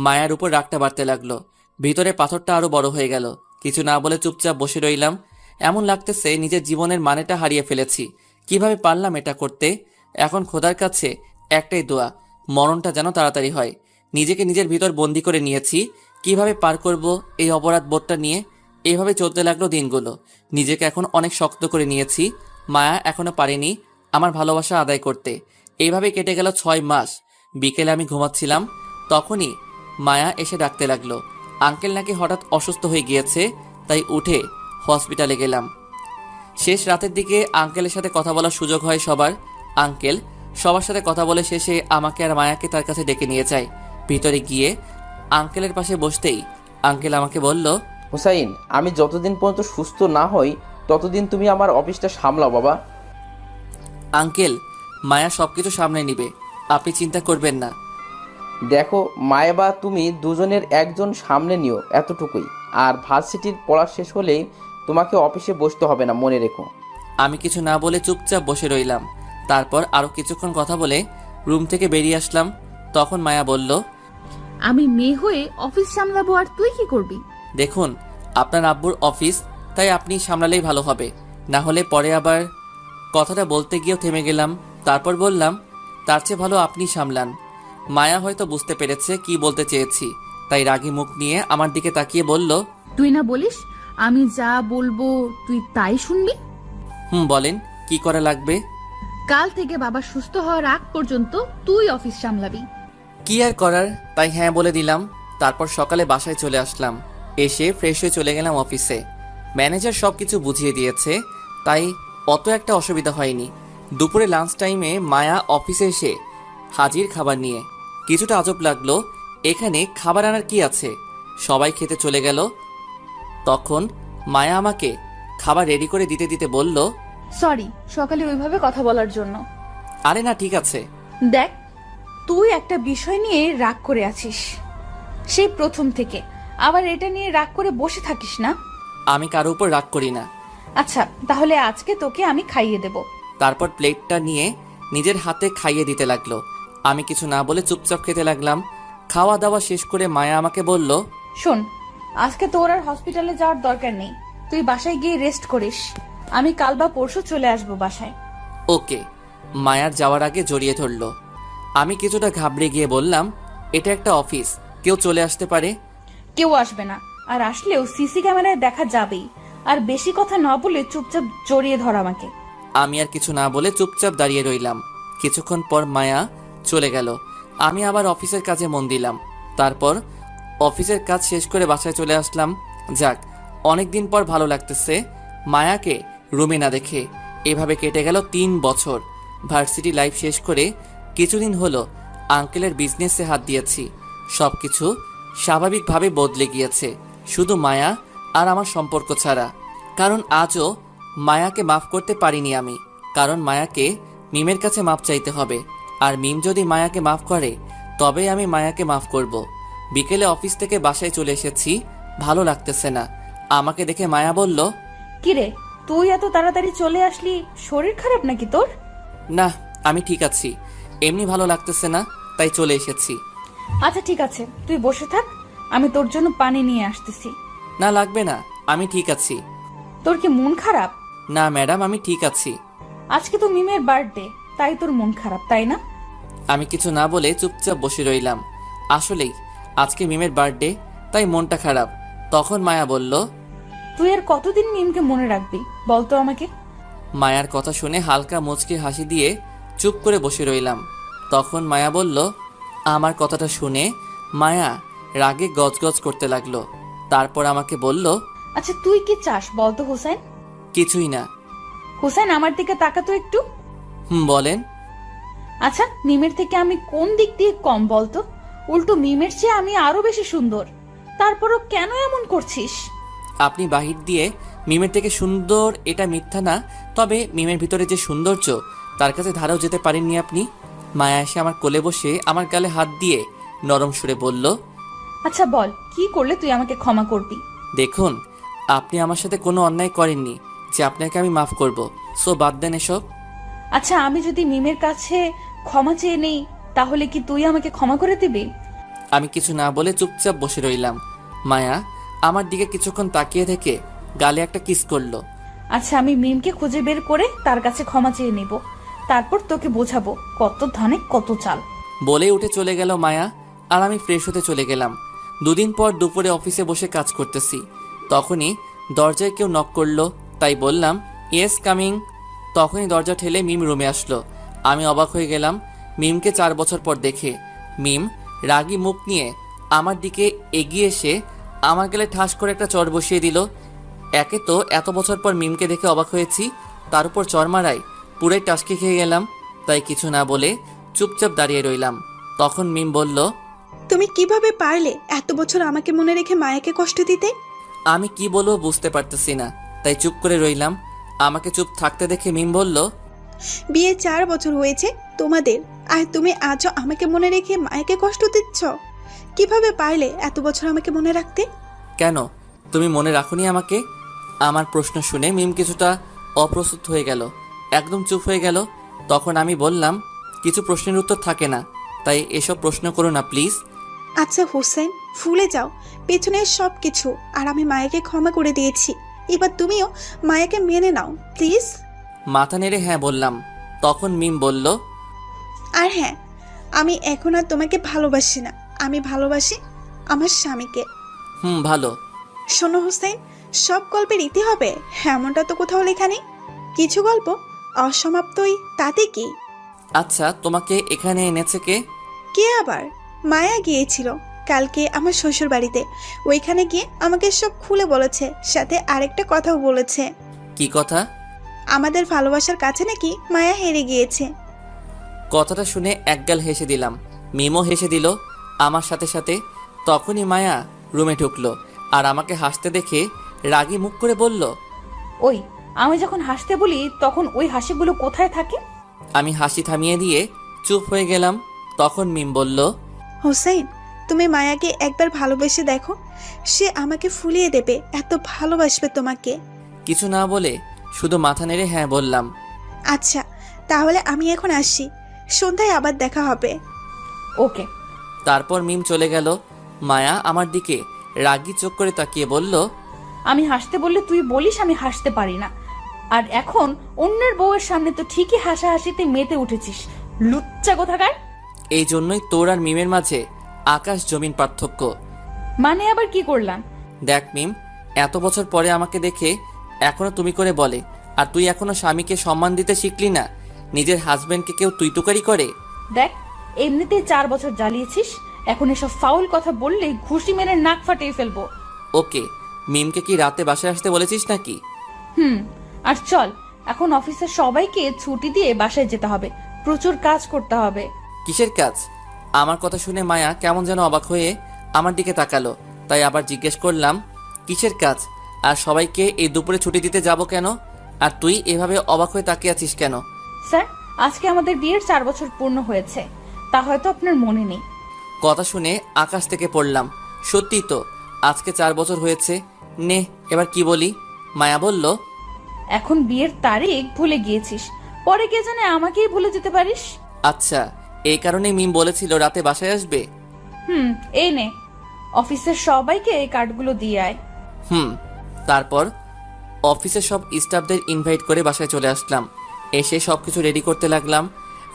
মায়ার উপর রাগটা বাড়তে লাগলো। ভিতরে পাথরটা আরো বড় হয়ে গেল। কিছু না বলে চুপচাপ বসে রইলাম। এমন লাগতেছে নিজের জীবনের মানেটা হারিয়ে ফেলেছি। কিভাবে পারলাম এটা করতে? এখন খোদার কাছে একটাই দোয়া, মরণটা যেন তাড়াতাড়ি হয়। নিজেকে নিজের ভিতর বন্দি করে নিয়েছি। কিভাবে পার করব এই অপরাধ বোধটা নিয়ে? এইভাবে চলতে লাগলো দিনগুলো। নিজেকে এখন অনেক শক্ত করে নিয়েছি। মায়া এখনো পারেনি আমার ভালোবাসা আদায় করতে। এইভাবে কেটে গেল 6 মাস। বিকেলে আমি ঘুমাচ্ছিলাম, তখনই মায়া এসে ডাকতে লাগলো। আঙ্কেল নাকি হঠাৎ অসুস্থ হয়ে গিয়েছে, তাই উঠে হসপিটালে গেলাম। শেষ রাতের দিকে আঙ্কেলের সাথে কথা বলার সুযোগ হয় সবার। আঙ্কেল সবার সাথে কথা বলে শেষে আমাকে আর মায়াকে তার কাছে ডেকে নিয়ে যায়। ভিতরে গিয়ে আঙ্কেলের পাশে বসতেই আঙ্কেল আমাকে বলল, হুসাইন, আমি যতদিন পর্যন্ত সুস্থ না হই ততদিন তুমি আমার অফিসটা সামলাও বাবা। আঙ্কেল, মায়া সবকিছু সামনে নিবে, আপনি চিন্তা করবেন না। দেখো, মায়া বা তুমি দুজনের একজন সামনে নিও, এতটুকুই। আর ভার্সিটির পড়া শেষ হলেই তোমাকে অফিসে বসতে হবে না, মনে রেখো। আমি কিছু না বলে চুপচাপ বসে রইলাম। তারপর আরো কিছুক্ষণ কথা বলে রুম থেকে বেরিয়ে আসলাম। তখন মায়া বলল, আমি মেয়ে হয়ে অফিস সামলাবো আর তুই কি করবি? দেখুন, আপনার আব্বুর অফিস, তাই আপনি সামলালেই ভালো হবে, না হলে পরে আবার। কথাটা বলতে গিয়েও থেমে গেলাম। তারপর বললাম, তার চেয়ে ভালো আপনি সামলান। মায়া হয়তো বুঝতে পেরেছে কি বলতে চেয়েছি, তাই রাগী মুখ নিয়ে আমার দিকে তাকিয়ে বলল, তুই না বলিস আমি যা বলবো তুই তাই শুনবি? বলেন, কি করা লাগবে? কাল থেকে বাবা সুস্থ হওয়ার আগ পর্যন্ত তুই অফিস সামলাবি। কি আর করার, তাই হ্যাঁ বলে দিলাম। তারপর সকালে বাসায় চলে আসলাম। এসে ফ্রেশ হয়ে চলে গেলাম অফিসে। ম্যানেজার সবকিছু বুঝিয়ে দিয়েছে, তাই অত একটা অসুবিধা হয়নি। দুপুরে লাঞ্চ টাইমে মায়া অফিসে এসে হাজির খাবার নিয়ে। কিছুটা আজব লাগলো, এখানে খাবার আনার কি আছে? সবাই খেতে চলে গেল। তখন মায়া আমাকে খাবার রেডি করে দিতে দিতে বলল, সরি সকালে ওইভাবে কথা বলার জন্য। আরে না, ঠিক আছে। দেখ, তুই একটা বিষয় নিয়ে রাগ করে আছিস সেই প্রথম থেকে, আবার এটা নিয়ে রাগ করে বসে থাকিস না। আমি কারো উপর রাগ করি না। আচ্ছা, তাহলে আজকে তোকে আমি খাইয়ে দেব। তারপর প্লেটটা নিয়ে নিজের হাতে খাইয়ে দিতে লাগলো। আমি কিছু না বলে চুপচাপ খেতে লাগলাম। খাওয়া দাওয়া শেষ করে মায়া আমাকে বলল, শোন, আজকে তোর আর হসপিটালে যাওয়ার দরকার নেই, তুই বাসায় গিয়ে রেস্ট করিস। আমি কাল বা পরশু চলে আসবো বাসায়। ওকে। মায়ার যাওয়ার আগে জড়িয়ে ধরলো। আমি কিছুটা ঘাবড়ে গিয়ে বললাম, এটা একটা অফিস, কেউ চলে আসতে পারে। কেউ আসবে না, আর আসলেও সিসি ক্যামেরায় দেখা যাবেই। আর বেশি কথা না বলে চুপচাপ জড়িয়ে ধর আমাকে। আমি আর কিছু না বলে চুপচাপ দাঁড়িয়ে রইলাম। কিছুক্ষণ পর মায়া চলে গেল। আমি আবার অফিসের কাজে মন দিলাম। তারপর অফিসের কাজ শেষ করে বাসায় চলে আসলাম। যাক, অনেকদিন পর ভালো লাগতেছে মায়াকে রুমে না দেখে। এভাবে কেটে গেল 3 বছর। ভার্সিটি লাইফ শেষ করে কিছুদিন হলো আঙ্কেলের বিজনেসে হাত দিয়েছি। সবকিছু স্বাভাবিকভাবে বদলে গিয়েছে, শুধু মায়া আর আমার সম্পর্ক ছাড়া। কারণ আজও মায়াকে মাফ করতে পারিনি আমি। কারণ মায়াকে মিমের কাছে মাপ চাইতে হবে, আর মিম যদি মায়াকে মাফ করে তবেই আমি মায়াকে মাফ করব। বিকেলে অফিস থেকে বাসায় চলে এসেছি, ভালো লাগতেছে না। আমাকে দেখে মায়া বলল, কিরে, তুই এত তাড়াতাড়ি চলে আসলি, শরীর খারাপ নাকি তোর? না, আমি ঠিক আছি। এমনি ভালো লাগতেছে না, তাই চলে এসেছি। আচ্ছা ঠিক আছে, তুই বসে থাক, আমি তোর জন্য পানি নিয়ে আসতেছি। না লাগবে না, আমি ঠিক আছি। তোর কি মন খারাপ? না ম্যাডাম, আমি ঠিক আছি। আজকে তো মিমের বার্থডে, তাই তোর মন খারাপ, তাই না? আমি কিছু না বলে চুপচাপ বসে রইলাম। আসলেই আজকে মিমের বার্থডে, তাই মনটা খারাপ। তখন মায়া বলল, তুই আর কতদিন মিমকে মনে রাখবি বলতো আমাকে? মায়ার কথা শুনে হালকা মুচকি হাসি দিয়ে চুপ করে বসে রইলাম। তখন মায়া বলল, আমার কথাটা শুনে মায়া রাগে গজগজ করতে লাগলো। তারপর আমাকে বলল, আচ্ছা তুই কি চাস বলতো হোসেন? কিছুই না। হোসেন আমার দিকে তাকাতো একটু। বলেন। আচ্ছা মিমের থেকে আমি কোন দিক দিয়ে কম বলতো? উল্টো মিমের চেয়ে আমি আরো বেশি সুন্দর, তারপরও কেন এমন করছিস? আপনি বাহির দিয়ে মিমের থেকে সুন্দর এটা মিথ্যা না, তবে মিমের ভিতরে যে সৌন্দর্য তার কাছে ধারাও যেতে পারেননি আপনি। মায়া এসে আমার কোলে বসে আমার গালে হাত দিয়ে নরম সুরে বলল, আচ্ছা বল, কি করলে তুই আমাকে ক্ষমা করবি? দেখুন, আপনি আমার সাথে কোনো অন্যায় করেননি যে আপনাকে আমি মাফ করব, সো বাদ দেন এসব। আচ্ছা আমি যদি মিমের কাছে ক্ষমা চেয়ে নেই, তাহলে কি তুই আমাকে ক্ষমা করে দিবি? আমি কিছু না বলে চুপচাপ বসে রইলাম। মায়া আমার দিকে কিছুক্ষণ তাকিয়ে থেকে গালে একটা কিস করলো। আচ্ছা আমি মিমকে খুঁজে বের করে তার কাছে ক্ষমা চেয়ে নেব, তারপর তোকে বোঝাবো কত ধানে কত চাল। বলেই উঠে চলে গেল মায়া, আর আমি ফ্রেশ হতে চলে গেলাম। দুদিন পর দুপুরে অফিসে বসে কাজ করতেছি, তখনই দরজায় কেউ নক করলো, তাই বললাম, ইয়েস কামিং। তখনই দরজা ঠেলে মিম রুমে আসলো। আমি অবাক হয়ে গেলাম মিমকে 4 বছর পর দেখে। মিম রাগী মুখ নিয়ে আমার দিকে এগিয়ে এসে আমার গালে ঠাস করে একটা চড় বসিয়ে দিল। একে তো এত বছর পর মিমকে দেখে অবাক হয়েছি, তার উপর চড় মারায় পুরাই টাসকে খেয়ে গেলাম। তাই কিছু না বলে চুপচাপ দাঁড়িয়ে রইলাম। তখন মিম বলল, তুমি কিভাবে পারলে এত বছর আমাকে মনে রেখে মায়াকে কষ্ট দিতে? আমি কি বলবো বুঝতে পারতেছি না, তাই চুপ করে রইলাম। আমাকে চুপ থাকতে দেখে মিম বলল, বিয়ে 4 বছর হয়েছে তোমাদের, আর তুমি আজও আমাকে মনে রেখে মায়াকে কষ্ট দিচ্ছ? কিভাবে পারলে এত বছর আমাকে মনে রাখতে? কেন তুমি মনে রাখোনি আমাকে? আমার প্রশ্ন শুনে মিম কিছুটা অপ্রস্তুত হয়ে গেল, একদম চুপ হয়ে গেল। তখন আমি বললাম, কিছু প্রশ্নের উত্তর থাকে না, তাই এসব প্রশ্ন করো না প্লিজ। আচ্ছা হোসেন, ভুলে যাও পেছনের সব কিছু, আর আমি মায়াকে ক্ষমা করে দিয়েছি। এবার তুমিও মায়াকে মেনে নাও প্লিজ। মাথা নেড়ে হ্যাঁ বললাম। তখন মিম বলল, আর হ্যাঁ, আমি এখন আর তোমাকে ভালোবাসি না, আমি ভালোবাসি আমার স্বামীকে। ভালো। শোনো হোসেন, সব গল্পের ইতি হবে এমনটা তো কোথাও লেখা নেই। কিছু গল্প অসমাপ্তই, তাতে কি? আচ্ছা, তোমাকে এখানে এনেছে কে? কে আবার? মায়া গিয়েছিল কালকে আমার শ্বশুর বাড়িতে, ওইখানে গিয়ে আমাকে সব খুলে বলেছে, সাথে আরেকটা কথাও বলেছে। কি কথা? আমাদের ভালোবাসার কাছে নাকি মায়া হেরে গিয়েছে। কথাটা শুনে একগাল হেসে দিলাম। মিমও হেসে দিল আমার সাথে সাথে। তখনই মায়া রুমে ঢুকলো, আর আমাকে হাসতে দেখে রাগী মুখ করে বলল, ওই আমি যখন হাসতে বলি তখন ওই হাসিগুলো কোথায় থাকে? আমি হাসি থামিয়ে দিয়ে চুপ হয়ে গেলাম। তখন মিম বলল, হোসেন, তুমি মায়াকে একবার ভালোবেসে দেখো, সে আমাকে ফুলিয়ে দেবে, এত ভালোবাসবে তোমাকে। কিছু না বলে শুধু মাথা নেড়ে হ্যাঁ বললাম। আচ্ছা তাহলে আমি এখন আসি, সন্ধ্যায় আবার দেখা হবে। ওকে। তারপর মিম চলে গেল। মায়া আমার দিকে রাগী চোখ করে তাকিয়ে বলল, আমি হাসতে বললে তুই বলিস আমি হাসতে পারি না, আর এখন অন্যের বউয়ের সামনে তো ঠিকই হাসাহাসিতে মেতে উঠেছিস, লুচ্চা কোথাকার। এই জন্যই তোর আর মিমের মাঝে আকাশ জমিন পার্থক্য। মানে আবার কি করলাম? দেখ মিম, এত বছর পরে আমাকে দেখে এখনো তুমি করে বলে, আর তুই এখনো স্বামীকে সম্মান দিতে শিখলি না। নিজের হাজবেন্ডকে কেউ তুই তুকারি করে? দেখ, এমনিতেই 4 বছর জ্বালিয়েছিস, এখন এসব ফাউল কথা বললে ঘুষি মেরে নাক ফাটিয়ে ফেলবো। ওকে, মিমকে কি রাতে বাসায় আসতে বলেছিস নাকি? আর চল, এখন অফিসের সবাইকে ছুটি দিয়ে বাসায় যেতে হবে, প্রচুর কাজ করতে হবে। কিসের কাজ? আমার কথা শুনে মায়া কেমন যেন অবাক হয়ে আমার দিকে তাকালো, তাই আবার জিজ্ঞেস করলাম, কিসের কাজ? আর সবাইকে এই দুপুরে ছুটি দিতে যাব কেন? আর তুই এভাবে অবাক হয়ে তাকিয়ে আছিস কেন? স্যার, আজকে আমাদের বিয়ের 4 বছর পূর্ণ হয়েছে, তা হয়তো আপনার মনে নেই। কথা শুনে আকাশ থেকে পড়লাম। সত্যি তো, আজকে 4 বছর হয়েছে। নে, এবার কি বলি? মায়া বলল, এখন বিয়ের তারিখ ভুলে গিয়েছিস, পরে কে জানে আমাকেই ভুলে যেতে পারিস। আচ্ছা, এই কারণে মিম বলেছিল রাতে বাসায় আসবে। এই নে, অফিসের সবাইকে এই কার্ডগুলো দিয়ে আয়। তারপর অফিসের সব স্টাফদের ইনভাইট করে বাসায় চলে আসলাম। এসে সবকিছু রেডি করতে লাগলাম।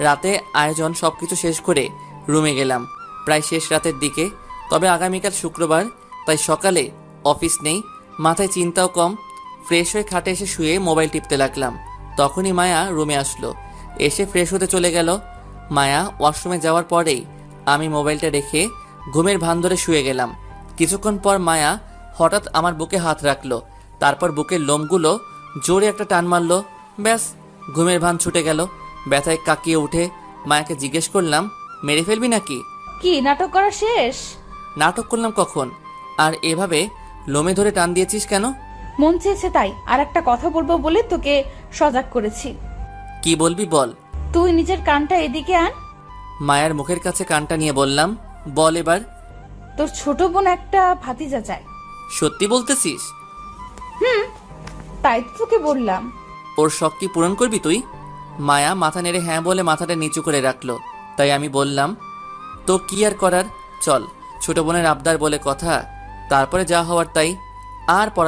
রাতে আয়োজন সবকিছু শেষ করে রুমে গেলাম প্রায় শেষ রাতের দিকে। তবে আগামীকাল শুক্রবার, তাই সকালে অফিস নেই, মাথায় চিন্তাও কম। ফ্রেশ হয়ে খাটে এসে শুয়ে মোবাইল টিপতে লাগলাম। তখনই মায়া রুমে আসলো, এসে ফ্রেশ হতে চলে গেল। মায়া ওয়াশরুমে যাওয়ার পরেই আমি মোবাইলটা রেখে ঘুমের ভান ধরে শুয়ে গেলাম। কিছুক্ষণ পর মায়া হঠাৎ আমার বুকে হাত রাখলো, তারপর বুকের লোমগুলো জোরে একটা টান মারলো। ব্যাস, ঘুমের ভান ছুটে গেল। ব্যথায় কাকিয়ে উঠে মায়াকে জিজ্ঞেস করলাম, মেরে ফেলবি নাকি? কি নাটক করা শেষ? নাটক করলাম কখন? আর এভাবে লোমে ধরে টান দিয়েছিস কেন? মন চেয়েছে তাই। আর একটা কথা বলবো বলে তোকে সজাগ করেছি। কি বলবি বল। তুই নিজের কানটা এদিকে আন। মায়ার মুখের কাছে কানটা নিয়ে বললাম, বল এবার। তোর ছোট বোন একটা ভাতিজা চায়। সত্যি বলতেছিস? তাই তো তোকে বললাম। ওর শখ কি পূরণ করবি তুই? মায়া মাথা নেড়ে হ্যাঁ বলে মাথাটা নিচু করে রাখলো। তাই আমি বললাম, তো কি আর করার, চল। ছোট বোনের আবদার বলে কথা, তারপরে যা হওয়ার তাই। আর পড়া